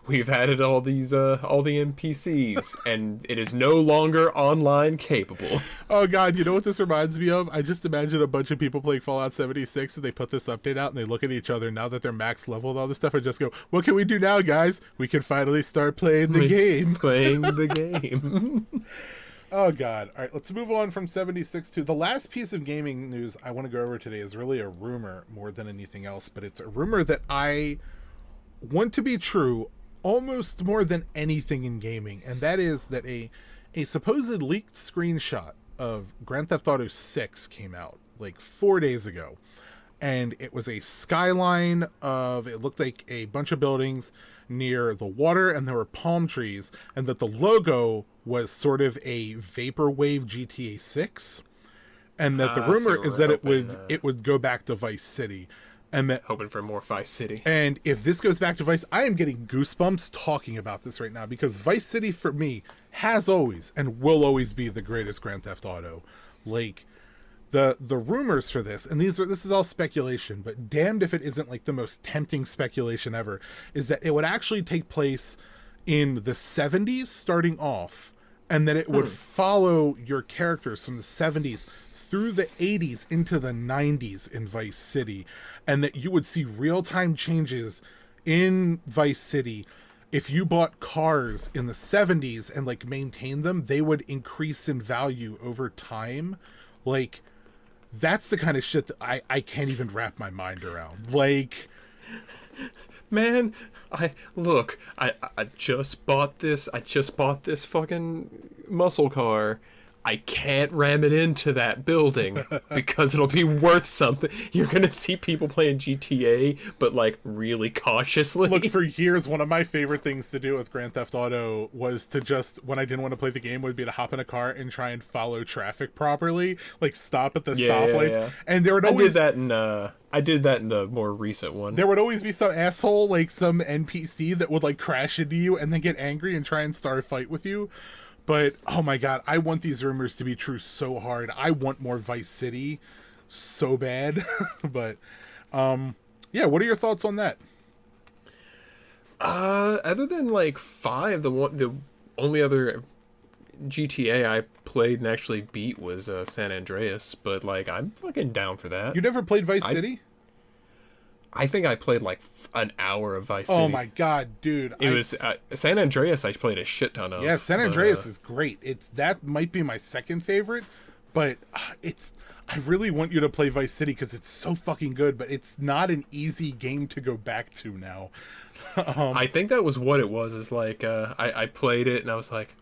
We've added all these all the NPCs and it is no longer online capable. Oh god, you know what this reminds me of? I just imagine a bunch of people playing Fallout 76 and they put this update out and they look at each other now that they're max level and all this stuff and just go, what can we do now, guys? We can finally start playing the game. Playing the game. Oh god. All right, let's move on from 76 to the last piece of gaming news I want to go over today is really a rumor more than anything else, but it's a rumor that I want to be true almost more than anything in gaming, and that is that a supposed leaked screenshot of Grand Theft Auto 6 came out like 4 days ago, and it was a skyline of, it looked like a bunch of buildings near the water and there were palm trees, and that the logo was sort of a vaporwave GTA 6, and that the rumor is that it would go back to Vice City. And that, hoping for more Vice City. And if this goes back to Vice, I am getting goosebumps talking about this right now, because Vice City for me has always and will always be the greatest Grand Theft Auto. Like the rumors for this, and this is all speculation, but damned if it isn't like the most tempting speculation ever, is that it would actually take place in the 70s starting off, and that it would follow your characters from the 70s through the 80s into the 90s in Vice City, and that you would see real-time changes in Vice City. If you bought cars in the 70s and like maintained them, they would increase in value over time. Like, that's the kind of shit that I can't even wrap my mind around. Like, man, I just bought this. I just bought this fucking muscle car. I can't ram it into that building because it'll be worth something. You're going to see people playing GTA, but like really cautiously. Look, for years, one of my favorite things to do with Grand Theft Auto was to just, when I didn't want to play the game, would be to hop in a car and try and follow traffic properly, like stop at the stoplights. Yeah. And there would always... I did that in the more recent one. There would always be some asshole, like some NPC that would like crash into you and then get angry and try and start a fight with you. But, oh my god, I want these rumors to be true so hard. I want more Vice City so bad. But, yeah, what are your thoughts on that? Other than, like, 5, the only other GTA I played and actually beat was San Andreas. But, like, I'm fucking down for that. You never played Vice City? I think I played like an hour of Vice City. Oh my god, dude! It was San Andreas. I played a shit ton of. Yeah, San Andreas is great. That might be my second favorite, but I really want you to play Vice City because it's so fucking good. But it's not an easy game to go back to now. I think that was what it was. Is like I played it and I was like,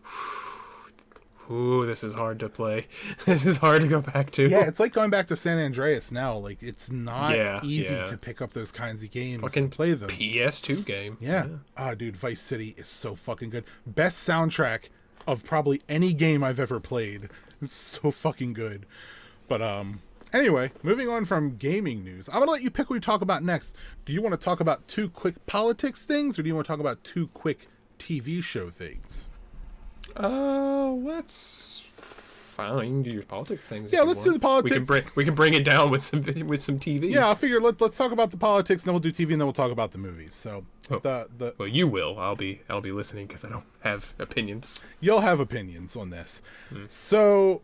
ooh, this is hard to play. This is hard to go back to. Yeah, it's like going back to San Andreas now. Like, it's not Yeah, easy yeah. to pick up those kinds of games Fucking and play them. PS2 game. Yeah. Ah, dude, Vice City is so fucking good. Best soundtrack of probably any game I've ever played. It's so fucking good. But anyway, moving on from gaming news, I'm gonna let you pick what we talk about next. Do you want to talk about 2 quick politics things, or do you want to talk about 2 quick TV show things? Let's find your politics things. Yeah, let's do the politics. We can bring it down with some TV. Yeah, I figure let's talk about the politics, and then we'll do TV, and then we'll talk about the movies. So Well, you will. I'll be listening because I don't have opinions. You'll have opinions on this. So,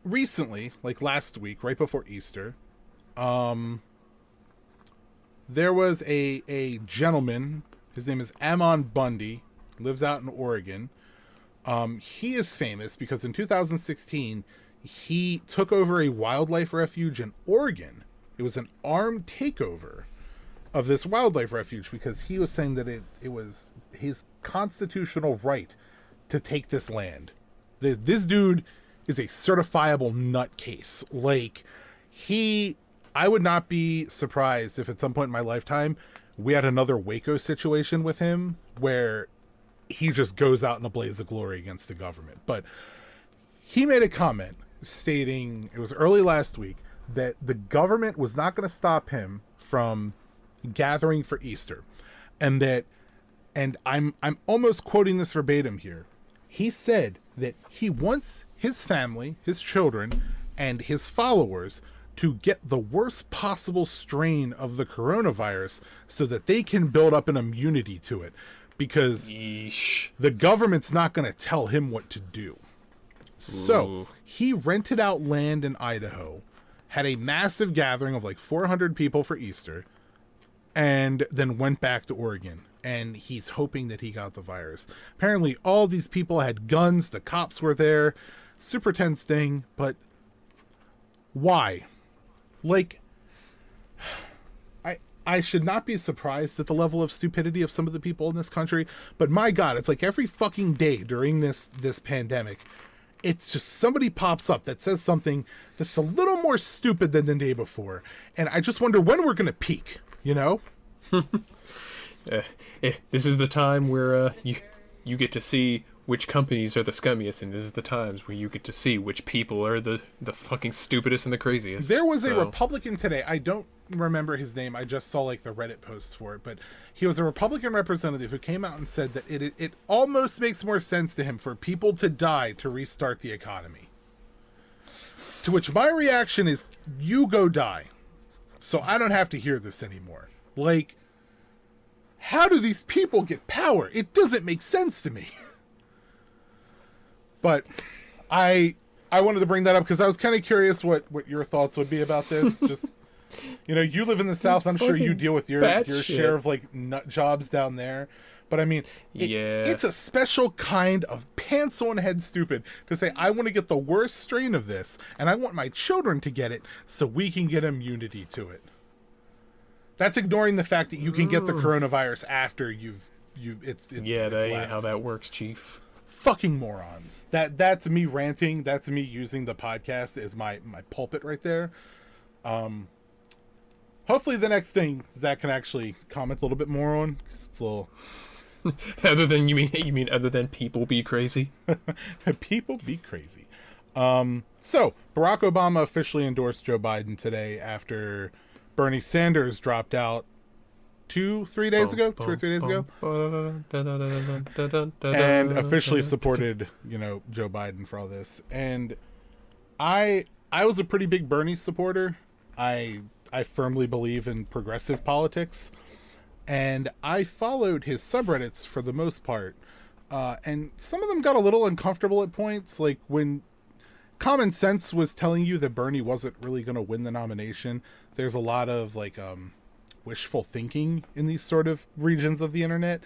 recently, like last week, right before Easter, there was a gentleman. His name is Ammon Bundy. Lives out in Oregon. He is famous because in 2016, he took over a wildlife refuge in Oregon. It was an armed takeover of this wildlife refuge because he was saying that it was his constitutional right to take this land. This dude is a certifiable nutcase. Like, I would not be surprised if at some point in my lifetime we had another Waco situation with him where he just goes out in a blaze of glory against the government. But he made a comment stating, it was early last week, that the government was not going to stop him from gathering for Easter. And I'm almost quoting this verbatim here. He said that he wants his family, his children, and his followers to get the worst possible strain of the coronavirus so that they can build up an immunity to it. Because Yeesh. the government's not going to tell him what to do. So he rented out land in Idaho, had a massive gathering of like 400 people for Easter, and then went back to Oregon. And he's hoping that he got the virus. Apparently all these people had guns. The cops were there. Super tense thing. But why? Like, I should not be surprised at the level of stupidity of some of the people in this country. But my God, it's like every fucking day during this pandemic, it's just somebody pops up that says something that's a little more stupid than the day before. And I just wonder when we're going to peak, you know? This is the time where you get to see which companies are the scummiest, and this is the times where you get to see which people are the fucking stupidest and the craziest. There was a Republican today. I don't remember his name. I just saw like the Reddit posts for it, but he was a Republican representative who came out and said that it almost makes more sense to him for people to die to restart the economy. To which my reaction is, you go die, so I don't have to hear this anymore. Like, how do these people get power? It doesn't make sense to me. But I wanted to bring that up because I was kind of curious what your thoughts would be about this. Just, you know, you live in the South. I'm sure you deal with your share of like nut jobs down there. But I mean, it's a special kind of pants on head stupid to say, I want to get the worst strain of this and I want my children to get it so we can get immunity to it. That's ignoring the fact that you can get the coronavirus after it's that it's ain't left. how that works, Chief. Fucking morons. That's me ranting. That's me using the podcast as my pulpit right there. Hopefully the next thing Zach can actually comment a little bit more on, because it's a little Other than you mean other than people be crazy? People be crazy. So Barack Obama officially endorsed Joe Biden today after Bernie Sanders dropped out 2 or 3 days ago, and officially supported, Joe Biden for all this. And I was a pretty big Bernie supporter. I firmly believe in progressive politics, and I followed his subreddits for the most part. And some of them got a little uncomfortable at points, like when common sense was telling you that Bernie wasn't really going to win the nomination. There's a lot of wishful thinking in these sort of regions of the internet.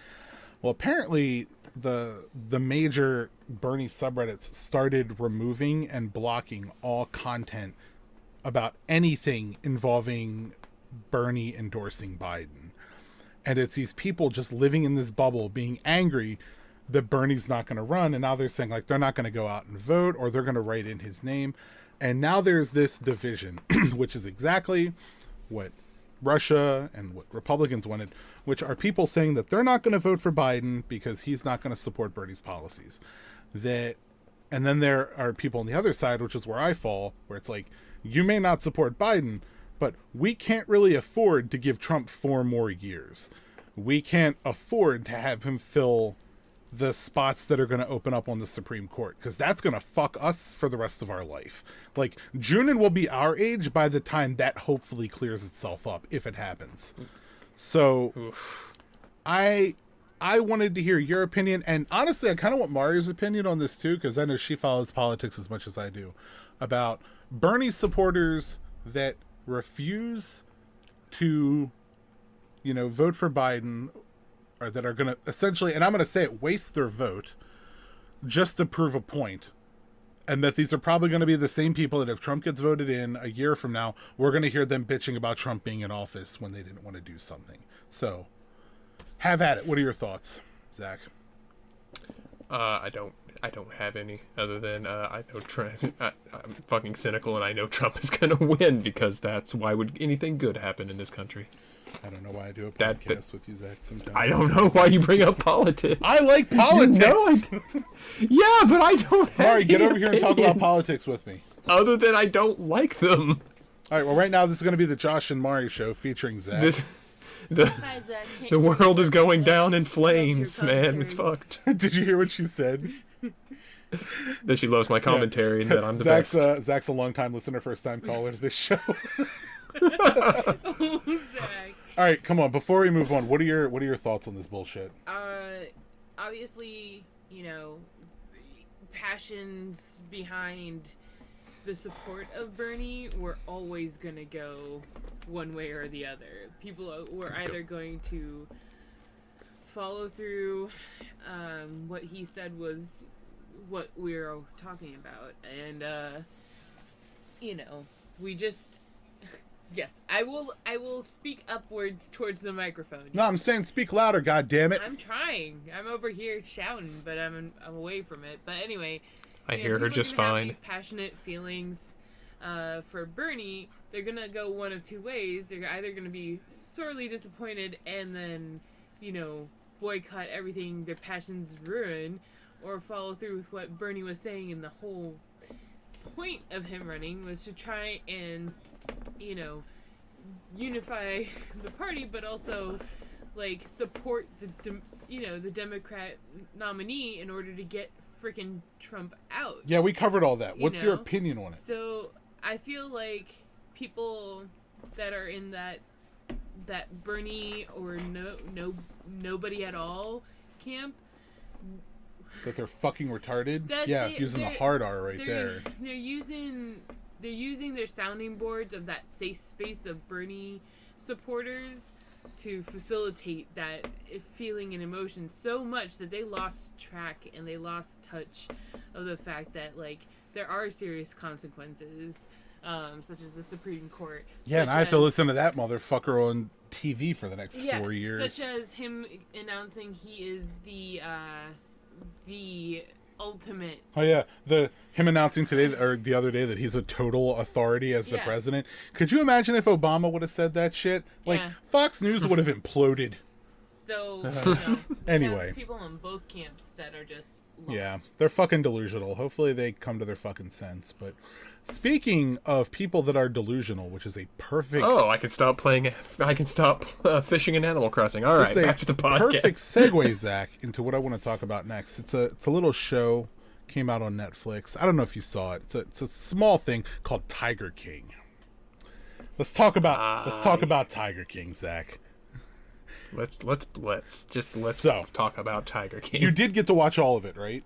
Well, apparently the major Bernie subreddits started removing and blocking all content about anything involving Bernie endorsing Biden. And it's these people just living in this bubble being angry that Bernie's not going to run, and now they're saying like they're not going to go out and vote, or they're going to write in his name. And now there's this division, which is exactly what Russia and what Republicans wanted, which are people saying that they're not going to vote for Biden because he's not going to support Bernie's policies. And then there are people on the other side, which is where I fall, where it's like, you may not support Biden, but we can't really afford to give Trump 4 more years. We can't afford to have him fill the spots that are going to open up on the Supreme Court, because that's going to fuck us for the rest of our life. Like, Junin will be our age by the time that hopefully clears itself up, if it happens. So, Oof. I wanted to hear your opinion, and honestly, I kind of want Maria's opinion on this too, because I know she follows politics as much as I do, about Bernie supporters that refuse to, vote for Biden, or that are going to essentially, and I'm going to say it, waste their vote just to prove a point. And that these are probably going to be the same people that if Trump gets voted in a year from now, we're going to hear them bitching about Trump being in office when they didn't want to do something. So, have at it. What are your thoughts, Zach? I don't have any other than I know I'm fucking cynical, and I know Trump is gonna win, because that's why would anything good happen in this country. I don't know why I do a podcast with you, Zach, sometimes. I don't know why you bring up politics. I like politics! Yeah, but I don't have Mari, get any over here and talk about opinions. politics with me. Other than I don't like them. All right, well, right now this is going to be the Josh and Mari show featuring Zach. Hi, Zach. The world is going down in Love your flames, man. commentary. It's fucked. Did you hear what she said? That she loves my commentary and that I'm the best. Zach's a long-time listener, first-time caller to this show. Oh, Zach. All right, come on. Before we move on, what are your thoughts on this bullshit? Obviously, passions behind the support of Bernie were always gonna go one way or the other. People were either going to follow through what he said was what we were talking about, and we just yes, I will speak upwards towards the microphone. No, I'm saying speak louder, goddammit. I'm trying. I'm over here shouting, but I'm away from it. But anyway, I hear her people just are gonna have fine. these passionate feelings for Bernie. They're gonna go one of two ways. They're either gonna be sorely disappointed and then, boycott everything their passions ruin, or follow through with what Bernie was saying. And the whole point of him running was to try and, unify the party, but also support the Democrat nominee in order to get freaking Trump out. Yeah, we covered all that. What's your opinion on it? So I feel like people that are in that Bernie or nobody at all camp, That they're fucking retarded? that Yeah, using the hard R right there. They're using their sounding boards of that safe space of Bernie supporters to facilitate that feeling and emotion so much that they lost track and they lost touch of the fact that there are serious consequences, such as the Supreme Court. Yeah, and I have to listen to that motherfucker on TV for the next 4 years. Such as him announcing he is the ultimate. Oh yeah, him announcing today or the other day that he's a total authority as the president. Could you imagine if Obama would have said that shit? Fox News would have imploded. So Anyway, people in both camps that are just lost. Yeah, they're fucking delusional. Hopefully they come to their fucking sense. But speaking of people that are delusional, which is a perfect... Oh, I can stop fishing in Animal Crossing. All right, back to the podcast. Perfect segue, Zach, into what I want to talk about next. It's a little show, came out on Netflix. I don't know if you saw it. It's a small thing called Tiger King. Let's talk about Tiger King, Zach. Let's talk about Tiger King. You did get to watch all of it, right?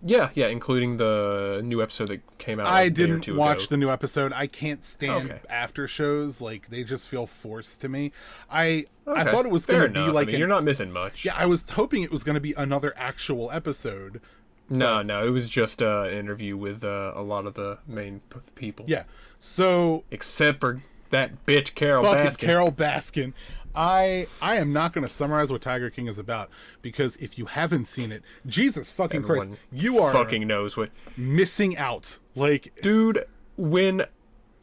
Yeah, including the new episode that came out. I a day or didn't two watch ago. the new episode. I can't stand after shows. They just feel forced to me. I thought it was going to be you're not missing much. Yeah, I was hoping it was going to be another actual episode. No, it was just an interview with a lot of the main people. Yeah, so except for that bitch Carol fucking Baskin. Carol Baskin. I am not going to summarize what Tiger King is about, because if you haven't seen it, Jesus fucking Christ, Everyone you are fucking knows what. missing out. Like, Dude, when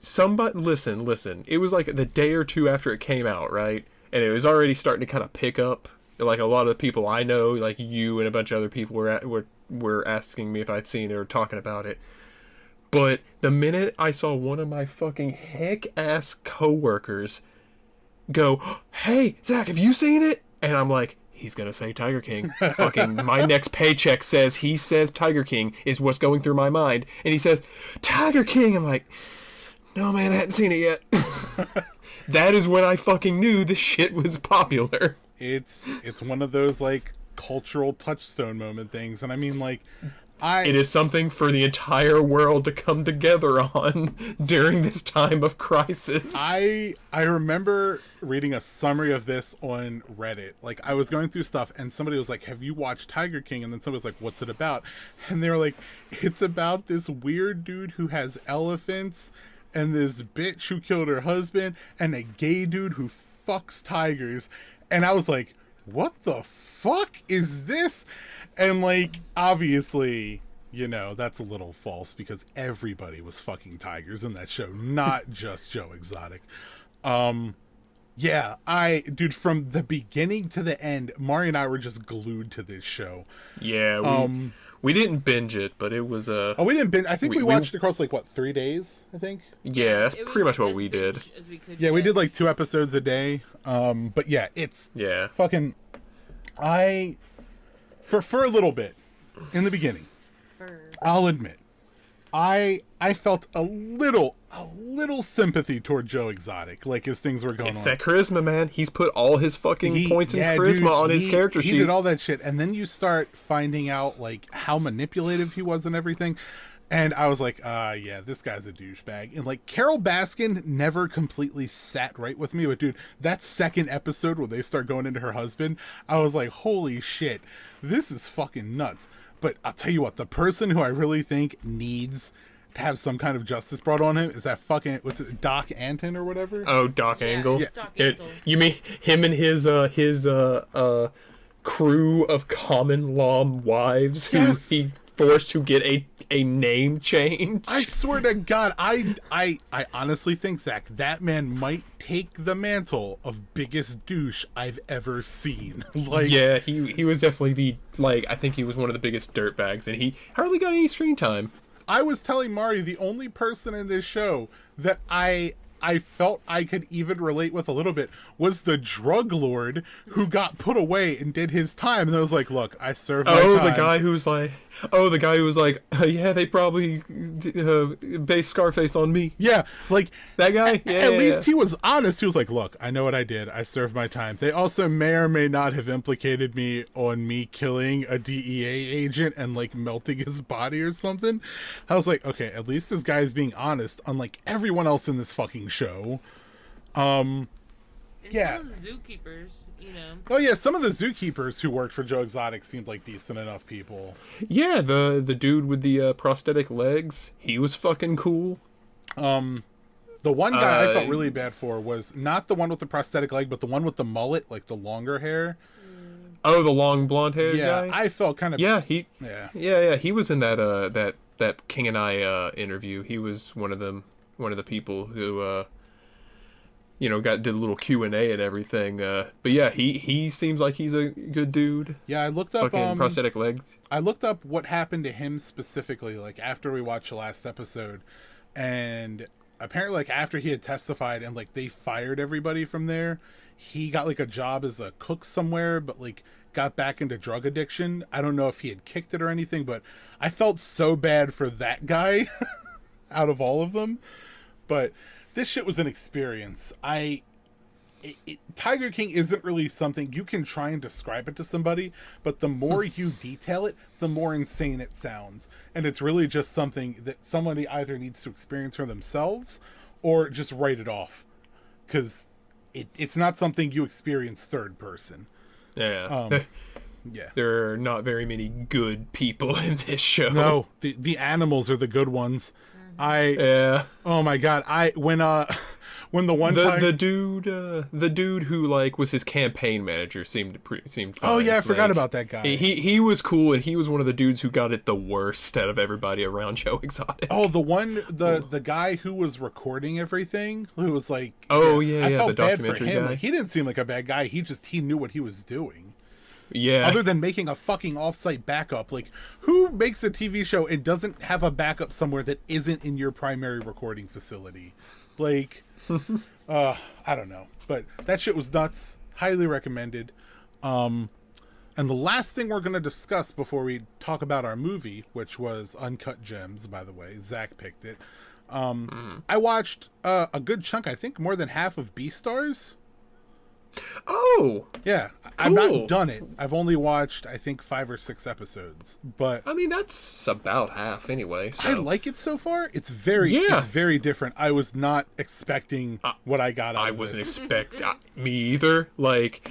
somebody listen, it was like the day or two after it came out, right? And it was already starting to kind of pick up. Like a lot of the people I know, like you and a bunch of other people were asking me if I'd seen it or talking about it. But the minute I saw one of my fucking heck-ass coworkers go, "Hey, Zach, have you seen it?" And I'm like, he's gonna say Tiger King. Fucking my next paycheck says he says Tiger King is what's going through my mind. And he says, Tiger King! I'm like, no man, I hadn't seen it yet. That is when I fucking knew the shit was popular. it's one of those, like, cultural touchstone moment things. And I mean, like, It is something for the entire world to come together on during this time of crisis. I remember reading a summary of this on Reddit. Like, I was going through stuff and somebody was like, "Have you watched Tiger King?" And then somebody was like, "What's it about?" And they were like, "It's about this weird dude who has elephants and this bitch who killed her husband and a gay dude who fucks tigers." And I was like, "What the fuck is this?" And, like, obviously, you know, that's a little false, because everybody was fucking tigers in that show, not just Joe Exotic. Yeah, dude, from the beginning to the end, Mari and I were just glued to this show. Yeah, we didn't binge it, but it was Oh, we didn't binge. I think we watched across, like, what, 3 days, I think? Yeah, that's It was pretty much what as we did. binge as we could Yeah, we get. did, like, 2 episodes a day. But yeah, it's Yeah. fucking... For a little bit, in the beginning, I'll admit, I felt a little sympathy toward Joe Exotic, like, as things were going It's on. that charisma, man. He's put all his fucking points and charisma on his character sheet. He did all that shit, and then you start finding out, like, how manipulative he was and everything. And I was like, yeah, this guy's a douchebag. And, like, Carol Baskin never completely sat right with me. But, dude, that second episode where they start going into her husband, I was like, holy shit, this is fucking nuts. But I'll tell you what, the person who I really think needs to have some kind of justice brought on him is that fucking, what's it, Doc Anton or whatever? Oh, Doc Angle. it's Doc It- Angle. you mean him and his crew of common law wives who Yes. he forced to get a name change? I swear to God, I honestly think, Zach, that man might take the mantle of biggest douche I've ever seen. Like, Yeah, he was definitely I think he was one of the biggest dirtbags, and he hardly got any screen time. I was telling Mari, the only person in this show that I felt I could even relate with a little bit was the drug lord who got put away and did his time. And I was like, look, I served my time. The guy who was like, yeah, they probably based Scarface on me. Yeah, like, That guy? at least he was honest. He was like, look, I know what I did. I served my time. They also may or may not have implicated me on me killing a DEA agent and, like, melting his body or something. I was like, okay, at least this guy is being honest, unlike everyone else in this fucking show. And yeah. some of the zookeepers, you know. Oh yeah, some of the zookeepers who worked for Joe Exotic seemed like decent enough people. Yeah, the dude with the prosthetic legs, he was fucking cool. The one guy I felt really bad for was not the one with the prosthetic leg, but the one with the mullet, like the longer hair. Oh, the long blonde haired Yeah, guy? I felt kind of... Yeah, Yeah. he was in that King and I interview. He was one of the people who did a little Q&A and everything. But yeah, he seems like he's a good dude. Yeah, I looked up... Fucking prosthetic legs. I looked up what happened to him specifically, like, after we watched the last episode. And apparently, like, after he had testified and, like, they fired everybody from there, he got, like, a job as a cook somewhere, but, like, got back into drug addiction. I don't know if he had kicked it or anything, but I felt so bad for that guy out of all of them. But this shit was an experience. Tiger King isn't really something you can try and describe it to somebody, but the more you detail it, the more insane it sounds. And it's really just something that somebody either needs to experience for themselves or just write it off. Because it's not something you experience third person. Yeah. Yeah. There are not very many good people in this show. No, the animals are the good ones. Yeah. Oh my God. when the one time the dude who like was his campaign manager seemed fine. Oh yeah, I forgot Like, about that guy. He was cool, and he was one of the dudes who got it the worst out of everybody around Joe Exotic. Oh, the guy who was recording everything, who was like, Oh, I yeah, felt the bad for documentary him. guy. Like, he didn't seem like a bad guy. He knew what he was doing. Yeah. Other than making a fucking off-site backup, like, who makes a TV show and doesn't have a backup somewhere that isn't in your primary recording facility? Like, I don't know, but that shit was nuts. Highly recommended. And the last thing we're going to discuss before we talk about our movie, which was Uncut Gems, by the way, Zach picked it. I watched a good chunk, I think more than half of Beastars. Oh, Yeah, I've not done it. I've only watched, I think, 5 or 6 episodes, but I mean that's about half anyway. So. I like it so far. It's very different. I was not expecting what I got out I of wasn't this. me either. Like,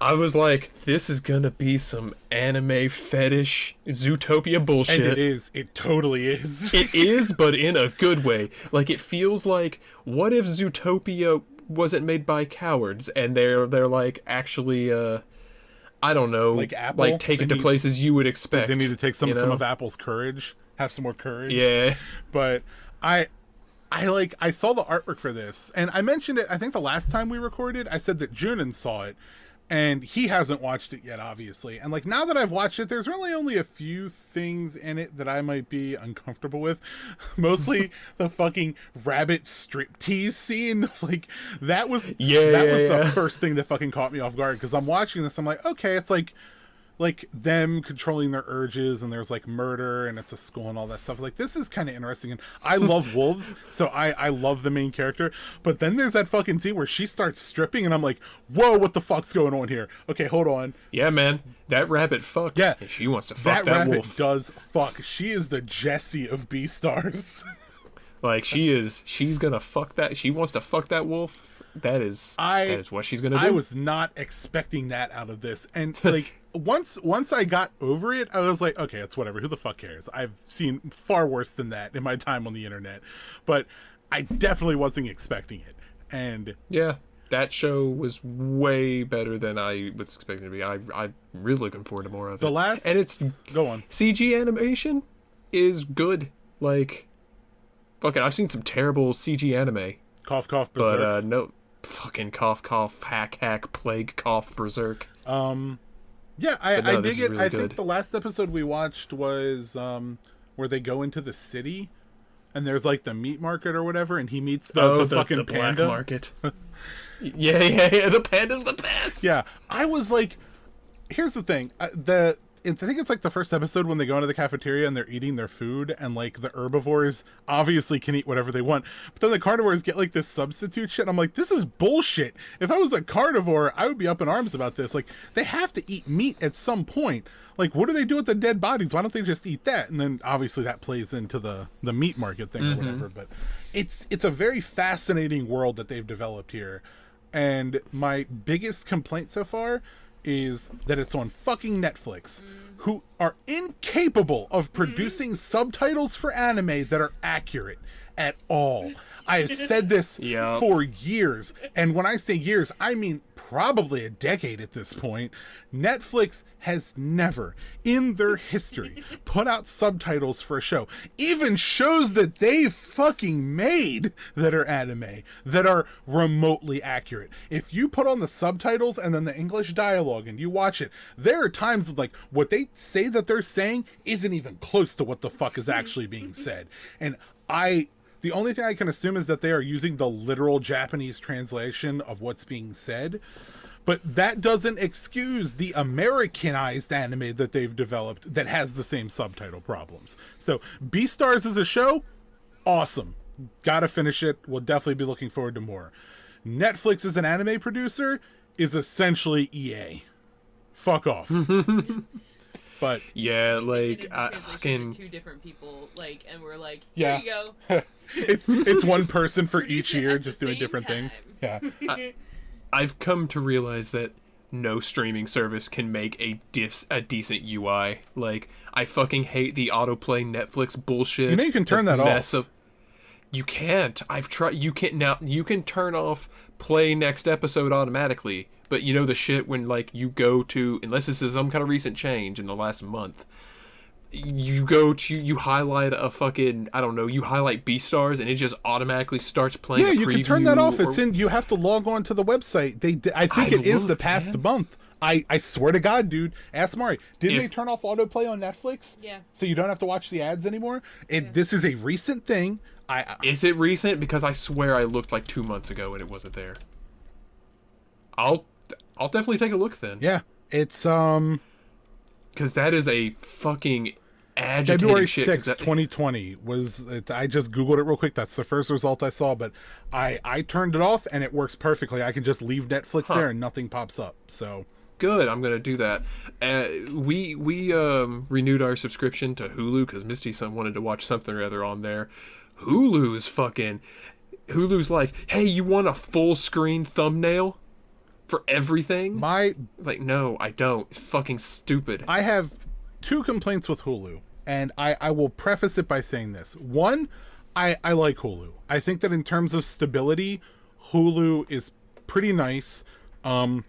I was like, this is gonna be some anime fetish Zootopia bullshit. And it is. It totally is. It is, but in a good way. Like, it feels like, what if Zootopia wasn't made by cowards and they're like actually I don't know, Like Apple? like take They it to need- places you would expect. They need to take some you know? of Apple's courage, have some more courage. Yeah. But I saw the artwork for this, and I mentioned it, I think the last time we recorded. I said that Junin saw it, and he hasn't watched it yet, obviously. And like, now that I've watched it, there's really only a few things in it that I might be uncomfortable with. Mostly the fucking rabbit striptease scene. Like, that was the first thing that fucking caught me off guard, because I'm watching this, I'm like, okay, it's like them controlling their urges, and there's like murder, and it's a school and all that stuff. Like, this is kind of interesting, and I love wolves, so I love the main character. But then there's that fucking scene where she starts stripping, and I'm like, whoa, what the fuck's going on here? Okay, hold on. Yeah, man, that rabbit fucks. Yeah, and she wants to fuck that rabbit wolf. does fuck. She is the Jessie of Beastars. Like, she's gonna fuck that. She wants to fuck that wolf. That is what she's gonna do. I was not expecting that out of this, and like once I got over it, I was like, okay, it's whatever. Who the fuck cares? I've seen far worse than that in my time on the internet, but I definitely wasn't expecting it. And yeah, that show was way better than I was expecting it to be. I'm really looking forward to more of it. And it's go on. CG animation is good. Like, fucking, I've seen some terrible CG anime. Cough, cough, berserk. But no, fucking cough, cough, hack, plague, cough, berserk. Yeah, I dig it. Really I good. think the last episode we watched was where they go into the city, and there's like the meat market or whatever, and he meets the fucking the panda. black market. yeah. The panda's the best. Yeah, I was like, here's the thing. I think it's like the first episode when they go into the cafeteria and they're eating their food, and like the herbivores obviously can eat whatever they want, but then the carnivores get like this substitute shit, and I'm like, this is bullshit. If I was a carnivore, I would be up in arms about this. Like, they have to eat meat at some point. Like, what do they do with the dead bodies? Why don't they just eat that? And then obviously that plays into the meat market thing or whatever. But it's a very fascinating world that they've developed here. And my biggest complaint so far is that it's on fucking Netflix, who are incapable of producing subtitles for anime that are accurate at all. I have said this Yep. for years, and when I say years, I mean probably a decade at this point. Netflix has never in their history put out subtitles for a show, even shows that they fucking made that are anime, that are remotely accurate. If you put on the subtitles and then the English dialogue and you watch it, there are times like what they say that they're saying isn't even close to what the fuck is actually being said. And the only thing I can assume is that they are using the literal Japanese translation of what's being said. But that doesn't excuse the Americanized anime that they've developed that has the same subtitle problems. So, Beastars is a show, awesome. Gotta finish it. We'll definitely be looking forward to more. Netflix as an anime producer is essentially EA. Fuck off. But yeah, like fucking two different people, like, and we're like, yeah. here you go. it's one person for each year, At just the doing same different things. time. Yeah. I've come to realize that no streaming service can make a decent UI. Like, I fucking hate the autoplay Netflix bullshit. You know you can turn that off. You can't. I've tried. You can't now. You can turn off play next episode automatically, but you know the shit when like you go to, unless this is some kind of recent change in the last month, you go to, you highlight a fucking, I don't know, you highlight Beastars and it just automatically starts playing. Yeah, a you can turn preview that off. or- It's in. You have to log on to the website. I think it is the past month. I swear to God, dude. Ask Mari. Didn't they turn off autoplay on Netflix? Yeah. So you don't have to watch the ads anymore. This is a recent thing. Is it recent? Because I swear I looked like 2 months ago and it wasn't there. I'll definitely take a look then. Yeah, it's because that is a fucking agitating February shit. 6th, 2020 was it, I just googled it real quick. That's the first result I saw, but I turned it off and it works perfectly. I can just leave Netflix there and nothing pops up. So good, I'm gonna do that. We renewed our subscription to Hulu because Misty wanted to watch something or other on there. Hulu's like, hey, you want a full screen thumbnail for everything? Like, no, I don't. It's fucking stupid. I have 2 complaints with Hulu, and I will preface it by saying this. One, I like Hulu. I think that in terms of stability, Hulu is pretty nice. I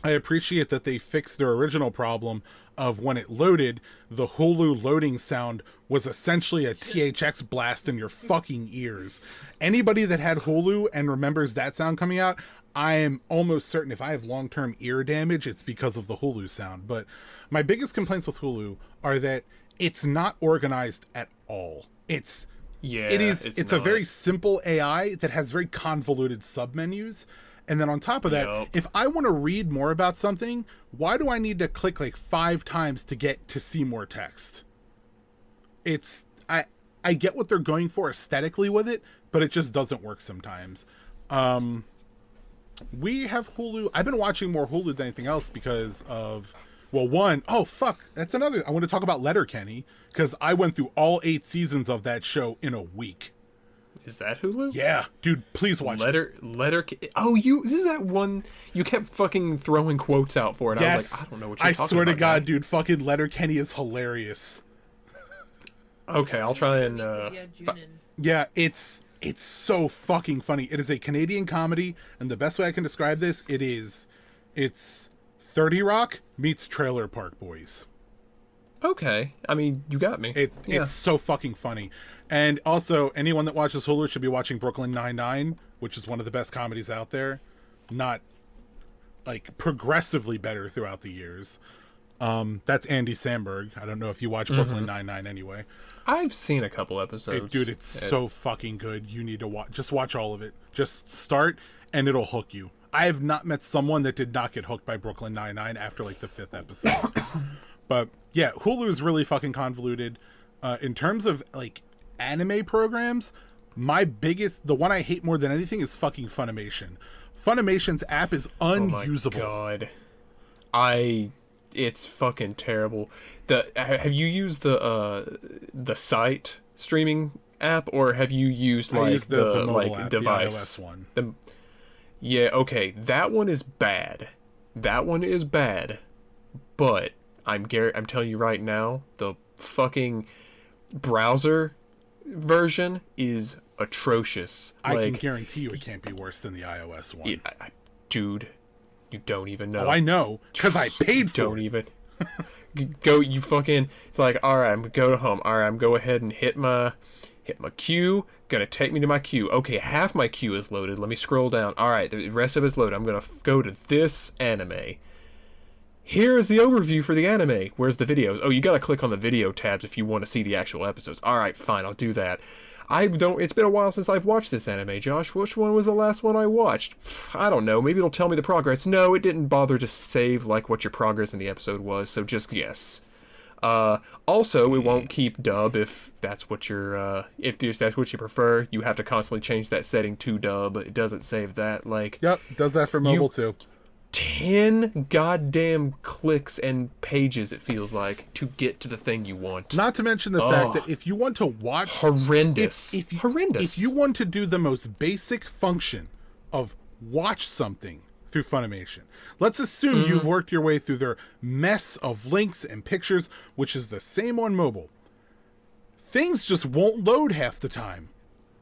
appreciate that they fixed their original problem of when it loaded, the Hulu loading sound was essentially a THX blast in your fucking ears. Anybody that had Hulu and remembers that sound coming out, I am almost certain if I have long-term ear damage, it's because of the Hulu sound. But my biggest complaints with Hulu are that it's not organized at all. It's a very simple AI that has very convoluted submenus. And then on top of that, if I want to read more about something, why do I need to click like 5 times to get to see more text? I get what they're going for aesthetically with it, but it just doesn't work sometimes. We have Hulu. I've been watching more Hulu than anything else because of, well, one, oh fuck, that's another. I want to talk about Letterkenny because I went through all 8 seasons of that show in a week. Is that Hulu? Yeah, dude, please watch it. Oh, this is that one you kept fucking throwing quotes out for it. Yes. I was like, I don't know what you're talking about. I swear to God, man. dude, fucking Letterkenny is hilarious. Okay, I'll try and yeah, it's so fucking funny. It is a Canadian comedy, and the best way I can describe this, it's 30 Rock meets Trailer Park Boys. Okay, I mean, you got me. It's so fucking funny. And also, anyone that watches Hulu should be watching Brooklyn Nine-Nine, which is one of the best comedies out there. Not, like, progressively better throughout the years. That's Andy Samberg. I don't know if you watch Brooklyn Nine-Nine anyway. I've seen a couple episodes. Dude, it's so fucking good. You need to just watch all of it. Just start, and it'll hook you. I have not met someone that did not get hooked by Brooklyn Nine-Nine after, like, the 5th episode. But, yeah, Hulu is really fucking convoluted. In terms of, like, anime programs, the one I hate more than anything is fucking Funimation. Funimation's app is unusable. Oh my God. It's fucking terrible. Have you used the site streaming app, or have you used like the like app, device? The iOS one. Yeah, okay. That one is bad. But I'm telling you right now, the fucking browser version is atrocious. I can guarantee you it can't be worse than the iOS one. Dude, you don't even know. Oh, I know, because I paid for it. Don't even. You fucking. It's like, all right, I'm gonna go to home. All right, I'm go ahead and hit my queue. Gonna take me to my queue. Okay, half my queue is loaded. Let me scroll down. All right, the rest of it's loaded. I'm gonna go to this anime. Here's the overview for the anime. Where's the videos? Oh, you gotta click on the video tabs if you want to see the actual episodes. All right, fine, I'll do that. It's been a while since I've watched this anime, Josh. Which one was the last one I watched? I don't know. Maybe it'll tell me the progress. No, it didn't bother to save like what your progress in the episode was. So just yes. Also, it won't keep dub if that's what if that's what you prefer. You have to constantly change that setting to dub. It doesn't save that. Like, yep, does that for mobile too. 10 goddamn clicks and pages, it feels like, to get to the thing you want. Not to mention the fact that if you want to watch... Horrendous. If you want to do the most basic function of watch something through Funimation, let's assume you've worked your way through their mess of links and pictures, which is the same on mobile. Things just won't load half the time.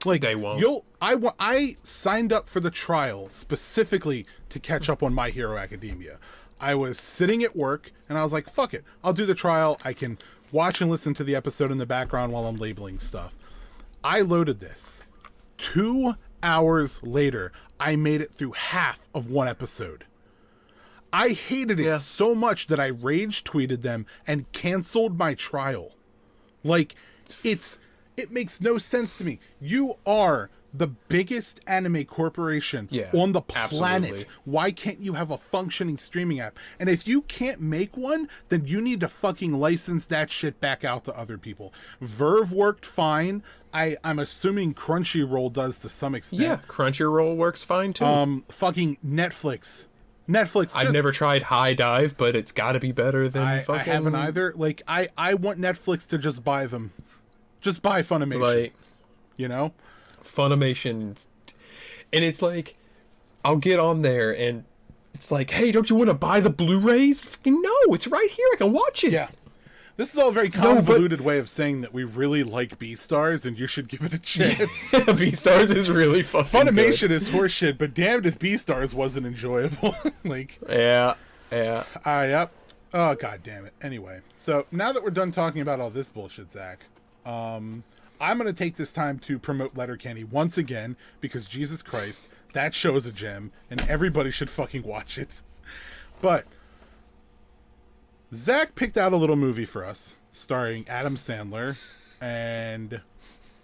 Like, They won't. I signed up for the trial specifically to catch up on My Hero Academia. I was sitting at work and I was like, fuck it, I'll do the trial. I can watch and listen to the episode in the background while I'm labeling stuff. I loaded this. 2 hours later, I made it through half of one episode. I hated it so much that I rage tweeted them and canceled my trial. Like, it makes no sense to me. You are the biggest anime corporation on the planet. Absolutely. Why can't you have a functioning streaming app? And if you can't make one, then you need to fucking license that shit back out to other people. Verve worked fine. I'm assuming Crunchyroll does to some extent. Yeah, Crunchyroll works fine too. Fucking Netflix. Netflix. I've never tried High Dive, but it's got to be better than I fucking... haven't either. Like, I want Netflix to just buy them. Just buy Funimation. Like, you know? Funimation. And it's like, I'll get on there and it's like, hey, don't you want to buy the Blu-rays? Fucking no, it's right here. I can watch it. Yeah. This is all a very convoluted way of saying that we really like Beastars and you should give it a chance. Beastars is really fucking Funimation good. is horseshit, but damned if Beastars wasn't enjoyable. Like, yeah. Yep. Oh, god damn it. Anyway, so now that we're done talking about all this bullshit, Zach, I'm going to take this time to promote Letterkenny once again, because Jesus Christ, that show is a gem, and everybody should fucking watch it. But Zach picked out a little movie for us, starring Adam Sandler and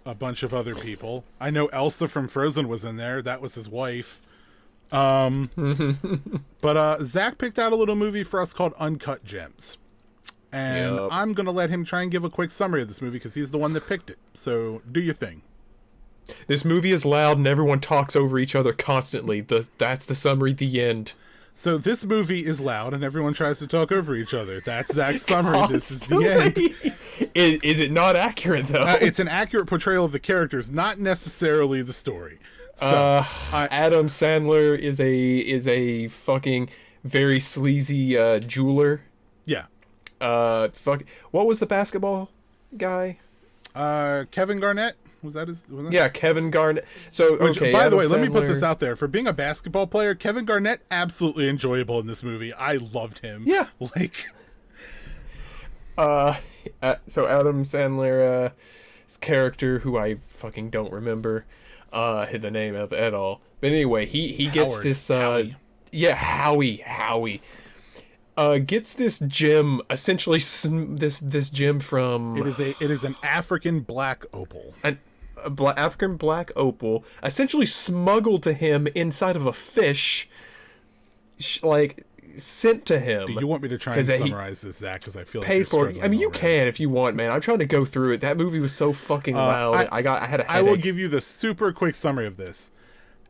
a bunch of other people. I know Elsa from Frozen was in there. That was his wife. But Zach picked out a little movie for us called Uncut Gems. And I'm going to let him try and give a quick summary of this movie because he's the one that picked it. So do your thing. This movie is loud and everyone talks over each other constantly. That's the summary, the end. So this movie is loud and everyone tries to talk over each other. That's Zach's summary. This is the end. Is it not accurate, though? It's an accurate portrayal of the characters, not necessarily the story. So, Adam Sandler is a fucking very sleazy jeweler. Yeah. What was the basketball guy? Kevin Garnett. Was that his? Yeah, Kevin Garnett. So, okay. By the Adam way, let me put Sandler- this out there. For being a basketball player, Kevin Garnett, absolutely enjoyable in this movie. I loved him. Yeah. Like. So Adam Sandler, his character, who I fucking don't remember, the name of at all. But anyway, he gets Howard. this. Howie. Yeah, Howie. Gets this gem, essentially this gem from It is an African black opal. African black opal, essentially smuggled to him inside of a fish, like sent to him. Do you want me to try and summarize this, Zach? Because I feel like paid you're for it. struggling I mean, you already. can if you want, man. I'm trying to go through it. That movie was so fucking loud. I had a headache. I will give you the super quick summary of this.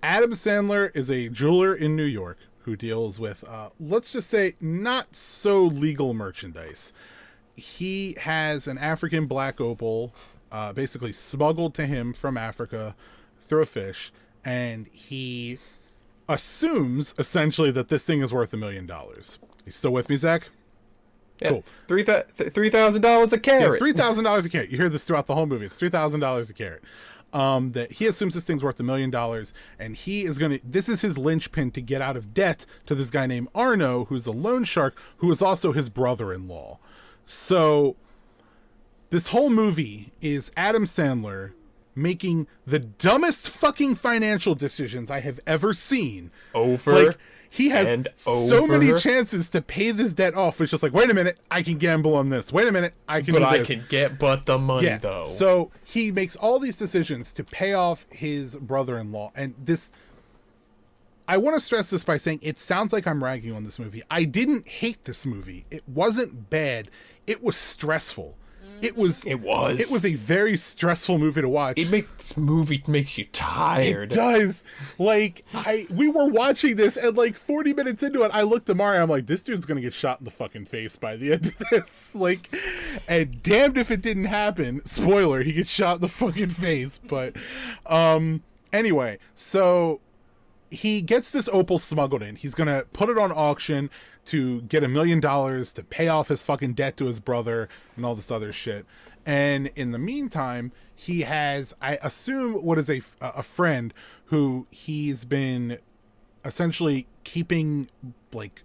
Adam Sandler is a jeweler in New York who deals with, let's just say, not so legal merchandise. He has an African black opal, basically smuggled to him from Africa through a fish, and he assumes, essentially, that this thing is worth $1 million. You still with me, Zach? Yeah. Cool. $3,000 a carat. Yeah, $3,000 a carat. You hear this throughout the whole movie. It's $3,000 a carat. That he assumes this thing's worth $1 million, and he is this is his linchpin to get out of debt to this guy named Arno, who's a loan shark, who is also his brother-in-law. So this whole movie is Adam Sandler making the dumbest fucking financial decisions I have ever seen. Like, he has so many chances to pay this debt off. It's just like, wait a minute, I can gamble on this. Wait a minute, I can do this. I can get the money, though. So he makes all these decisions to pay off his brother-in-law. And this, I want to stress this by saying it sounds like I'm ragging on this movie. I didn't hate this movie. It wasn't bad. It was stressful. It was a very stressful movie to watch. This movie makes you tired. It does. Like, we were watching this, and like 40 minutes into it, I looked at Mario, I'm like, this dude's gonna get shot in the fucking face by the end of this. Like, and damned if it didn't happen. Spoiler, he gets shot in the fucking face. But anyway, so he gets this opal smuggled in. He's gonna put it on auction to get $1 million to pay off his fucking debt to his brother and all this other shit. And in the meantime, he has, I assume, what is a friend who he's been essentially keeping like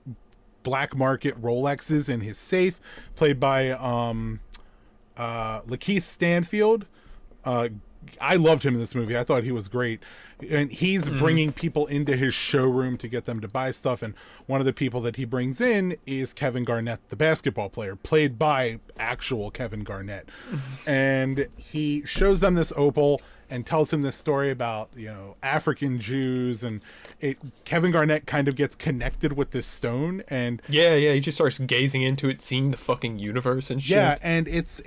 black market Rolexes in his safe, played by Lakeith Stanfield. I loved him in this movie. I thought he was great. And he's bringing people into his showroom to get them to buy stuff. And one of the people that he brings in is Kevin Garnett, the basketball player, played by actual Kevin Garnett. And he shows them this opal and tells him this story about, you know, African Jews, and Kevin Garnett kind of gets connected with this stone, and yeah, he just starts gazing into it, seeing the fucking universe and shit. Yeah, and it's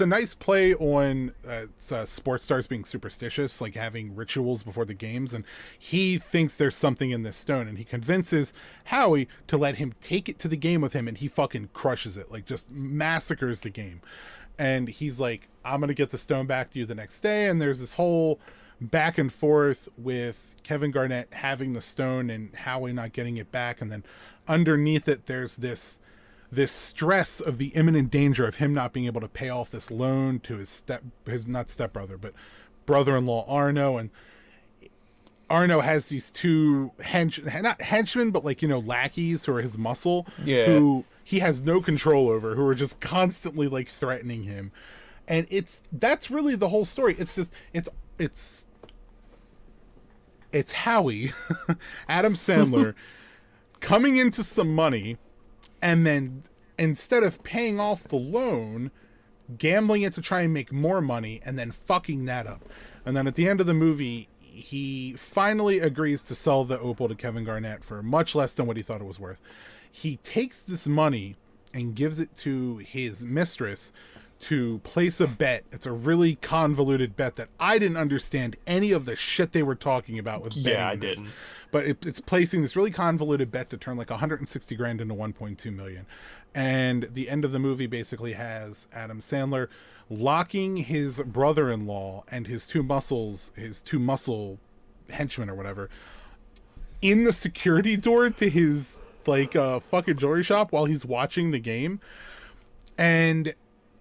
a nice play on sports stars being superstitious, like having rituals before the games, and he thinks there's something in this stone, and he convinces Howie to let him take it to the game with him, and he fucking crushes it, like just massacres the game. And he's like, I'm going to get the stone back to you the next day. And there's this whole back and forth with Kevin Garnett having the stone and Howie not getting it back. And then underneath it, there's this stress of the imminent danger of him not being able to pay off this loan to his not stepbrother, but brother-in-law Arno. And Arno has these two not henchmen, but like, you know, lackeys who are his muscle, who he has no control over, who are just constantly like threatening him. And that's really the whole story. It's just, it's Howie, Adam Sandler, coming into some money, and then instead of paying off the loan, gambling it to try and make more money, and then fucking that up. And then at the end of the movie, he finally agrees to sell the opal to Kevin Garnett for much less than what he thought it was worth. He takes this money and gives it to his mistress to place a bet. It's a really convoluted bet that I didn't understand any of the shit they were talking about with betting. Yeah, I didn't. But it's placing this really convoluted bet to turn like 160 grand into 1.2 million. And the end of the movie basically has Adam Sandler locking his brother-in-law and his two muscle henchmen or whatever in the security door to his like fucking jewelry shop while he's watching the game. And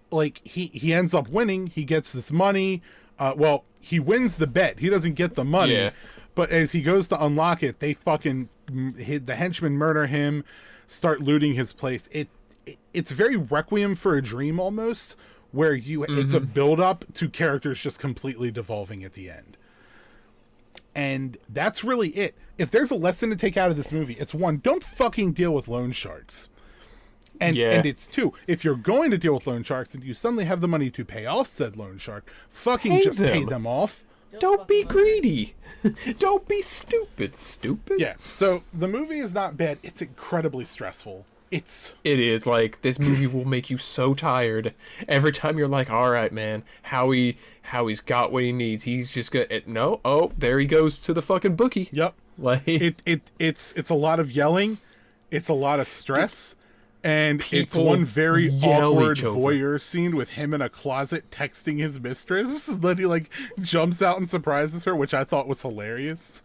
like he ends up winning. He gets this money. Well, he wins the bet. He doesn't get the money. Yeah. But as he goes to unlock it, they fucking the henchmen murder him, start looting his place. It's very Requiem for a Dream almost, where it's a build up to characters just completely devolving at the end. And that's really it. If there's a lesson to take out of this movie, it's one, don't fucking deal with loan sharks. And it's two, if you're going to deal with loan sharks and you suddenly have the money to pay off said loan shark, fucking pay them off. Don't be greedy. Don't be stupid. Yeah, so the movie is not bad. It's incredibly stressful. It is. Like, this movie will make you so tired. Every time you're like, all right, man, Howie's got what he needs. He's just gonna... No, oh, there he goes to the fucking bookie. Yep. Like, it's a lot of yelling. It's a lot of stress. And it's one very awkward voyeur scene with him in a closet texting his mistress. Then he like jumps out and surprises her, which I thought was hilarious.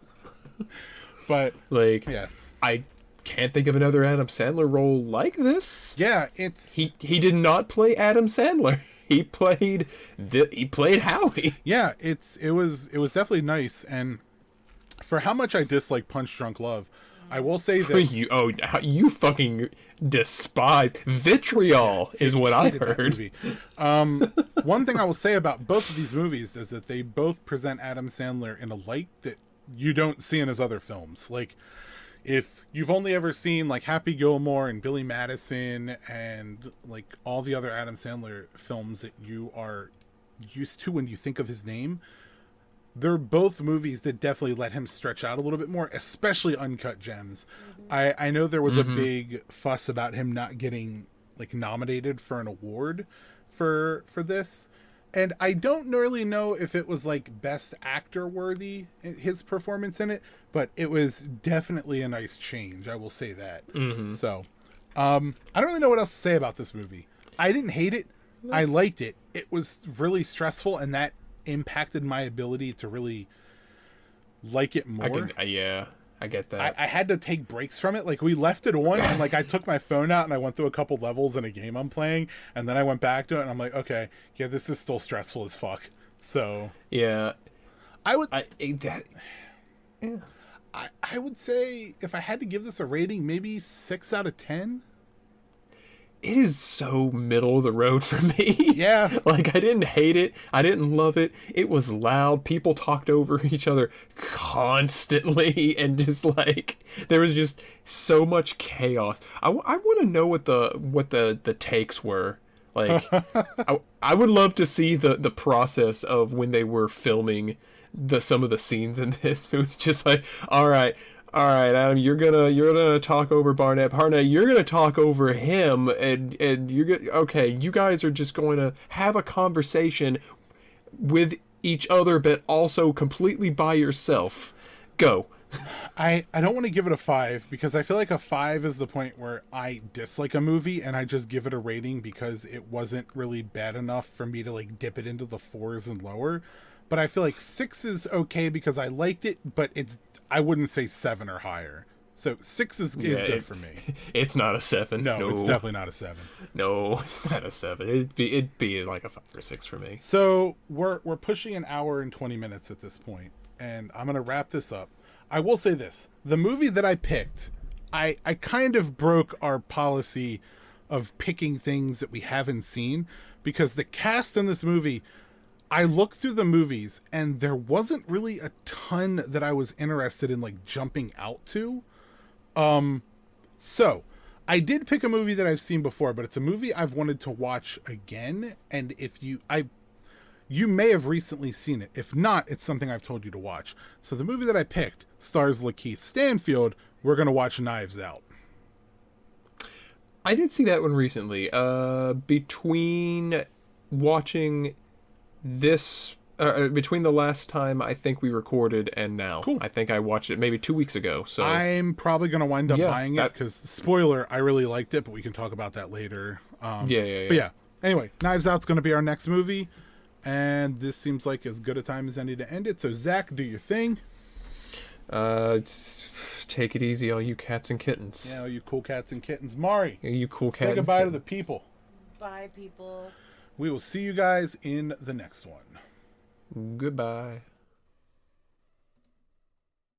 But like, yeah, I can't think of another Adam Sandler role like this. Yeah, he did not play Adam Sandler. He played Howie. Yeah, it was definitely nice. And for how much I dislike Punch Drunk Love, I will say that you fucking despise vitriol is what I heard. One thing I will say about both of these movies is that they both present Adam Sandler in a light that you don't see in his other films. Like, if you've only ever seen like Happy Gilmore and Billy Madison and like all the other Adam Sandler films that you are used to when you think of his name, they're both movies that definitely let him stretch out a little bit more, especially Uncut Gems. I know there was a big fuss about him not getting like nominated for an award for this. And I don't really know if it was like best actor worthy, his performance in it, but it was definitely a nice change. I will say that. So I don't really know what else to say about this movie. I didn't hate it. I liked it. It was really stressful, and that impacted my ability to really like it more. I get that. I had to take breaks from it. Like, we left it on, and like I took my phone out and I went through a couple levels in a game I'm playing, and then I went back to it and I'm like, okay, yeah, this is still stressful as fuck. So yeah, I would that. Yeah. I would say if I had to give this a rating, maybe 6 out of 10. It is so middle of the road for me. Yeah. Like, I didn't hate it. I didn't love it. It was loud. People talked over each other constantly. And just, like, there was just so much chaos. I want to know what the takes were. Like, I would love to see the process of when they were filming some of the scenes in this. It was just like, all right, Adam, you're gonna talk over Barnett. Barnett, you're gonna talk over him, and okay, you guys are just going to have a conversation with each other, but also completely by yourself. Go. I don't want to give it a 5 because I feel like a 5 is the point where I dislike a movie and I just give it a rating because it wasn't really bad enough for me to like dip it into the 4s and lower. But I feel like 6 is okay because I liked it, but I wouldn't say 7 or higher. So 6 is good for me. It's not a 7. No, it's definitely not a 7. No, it's not a 7. It'd be like a 5 or 6 for me. So we're pushing an hour and 20 minutes at this point, and I'm gonna wrap this up. I will say this: the movie that I picked, I kind of broke our policy of picking things that we haven't seen, because the cast in this movie, I looked through the movies and there wasn't really a ton that I was interested in like jumping out to. So I did pick a movie that I've seen before, but it's a movie I've wanted to watch again. And if you may have recently seen it. If not, it's something I've told you to watch. So the movie that I picked stars Lakeith Stanfield. We're going to watch Knives Out. I did see that one recently. Between watching this, between the last time I think we recorded and now. Cool. I think I watched it maybe 2 weeks ago. So I'm probably going to wind up buying it because, spoiler, I really liked it, but we can talk about that later. But yeah. Anyway, Knives Out's going to be our next movie. And this seems like as good a time as any to end it. So, Zach, do your thing. Just take it easy, all you cats and kittens. Yeah, all you cool cats and kittens. Mari, you cool cats. Say goodbye to the people. Bye, people. We will see you guys in the next one. Goodbye.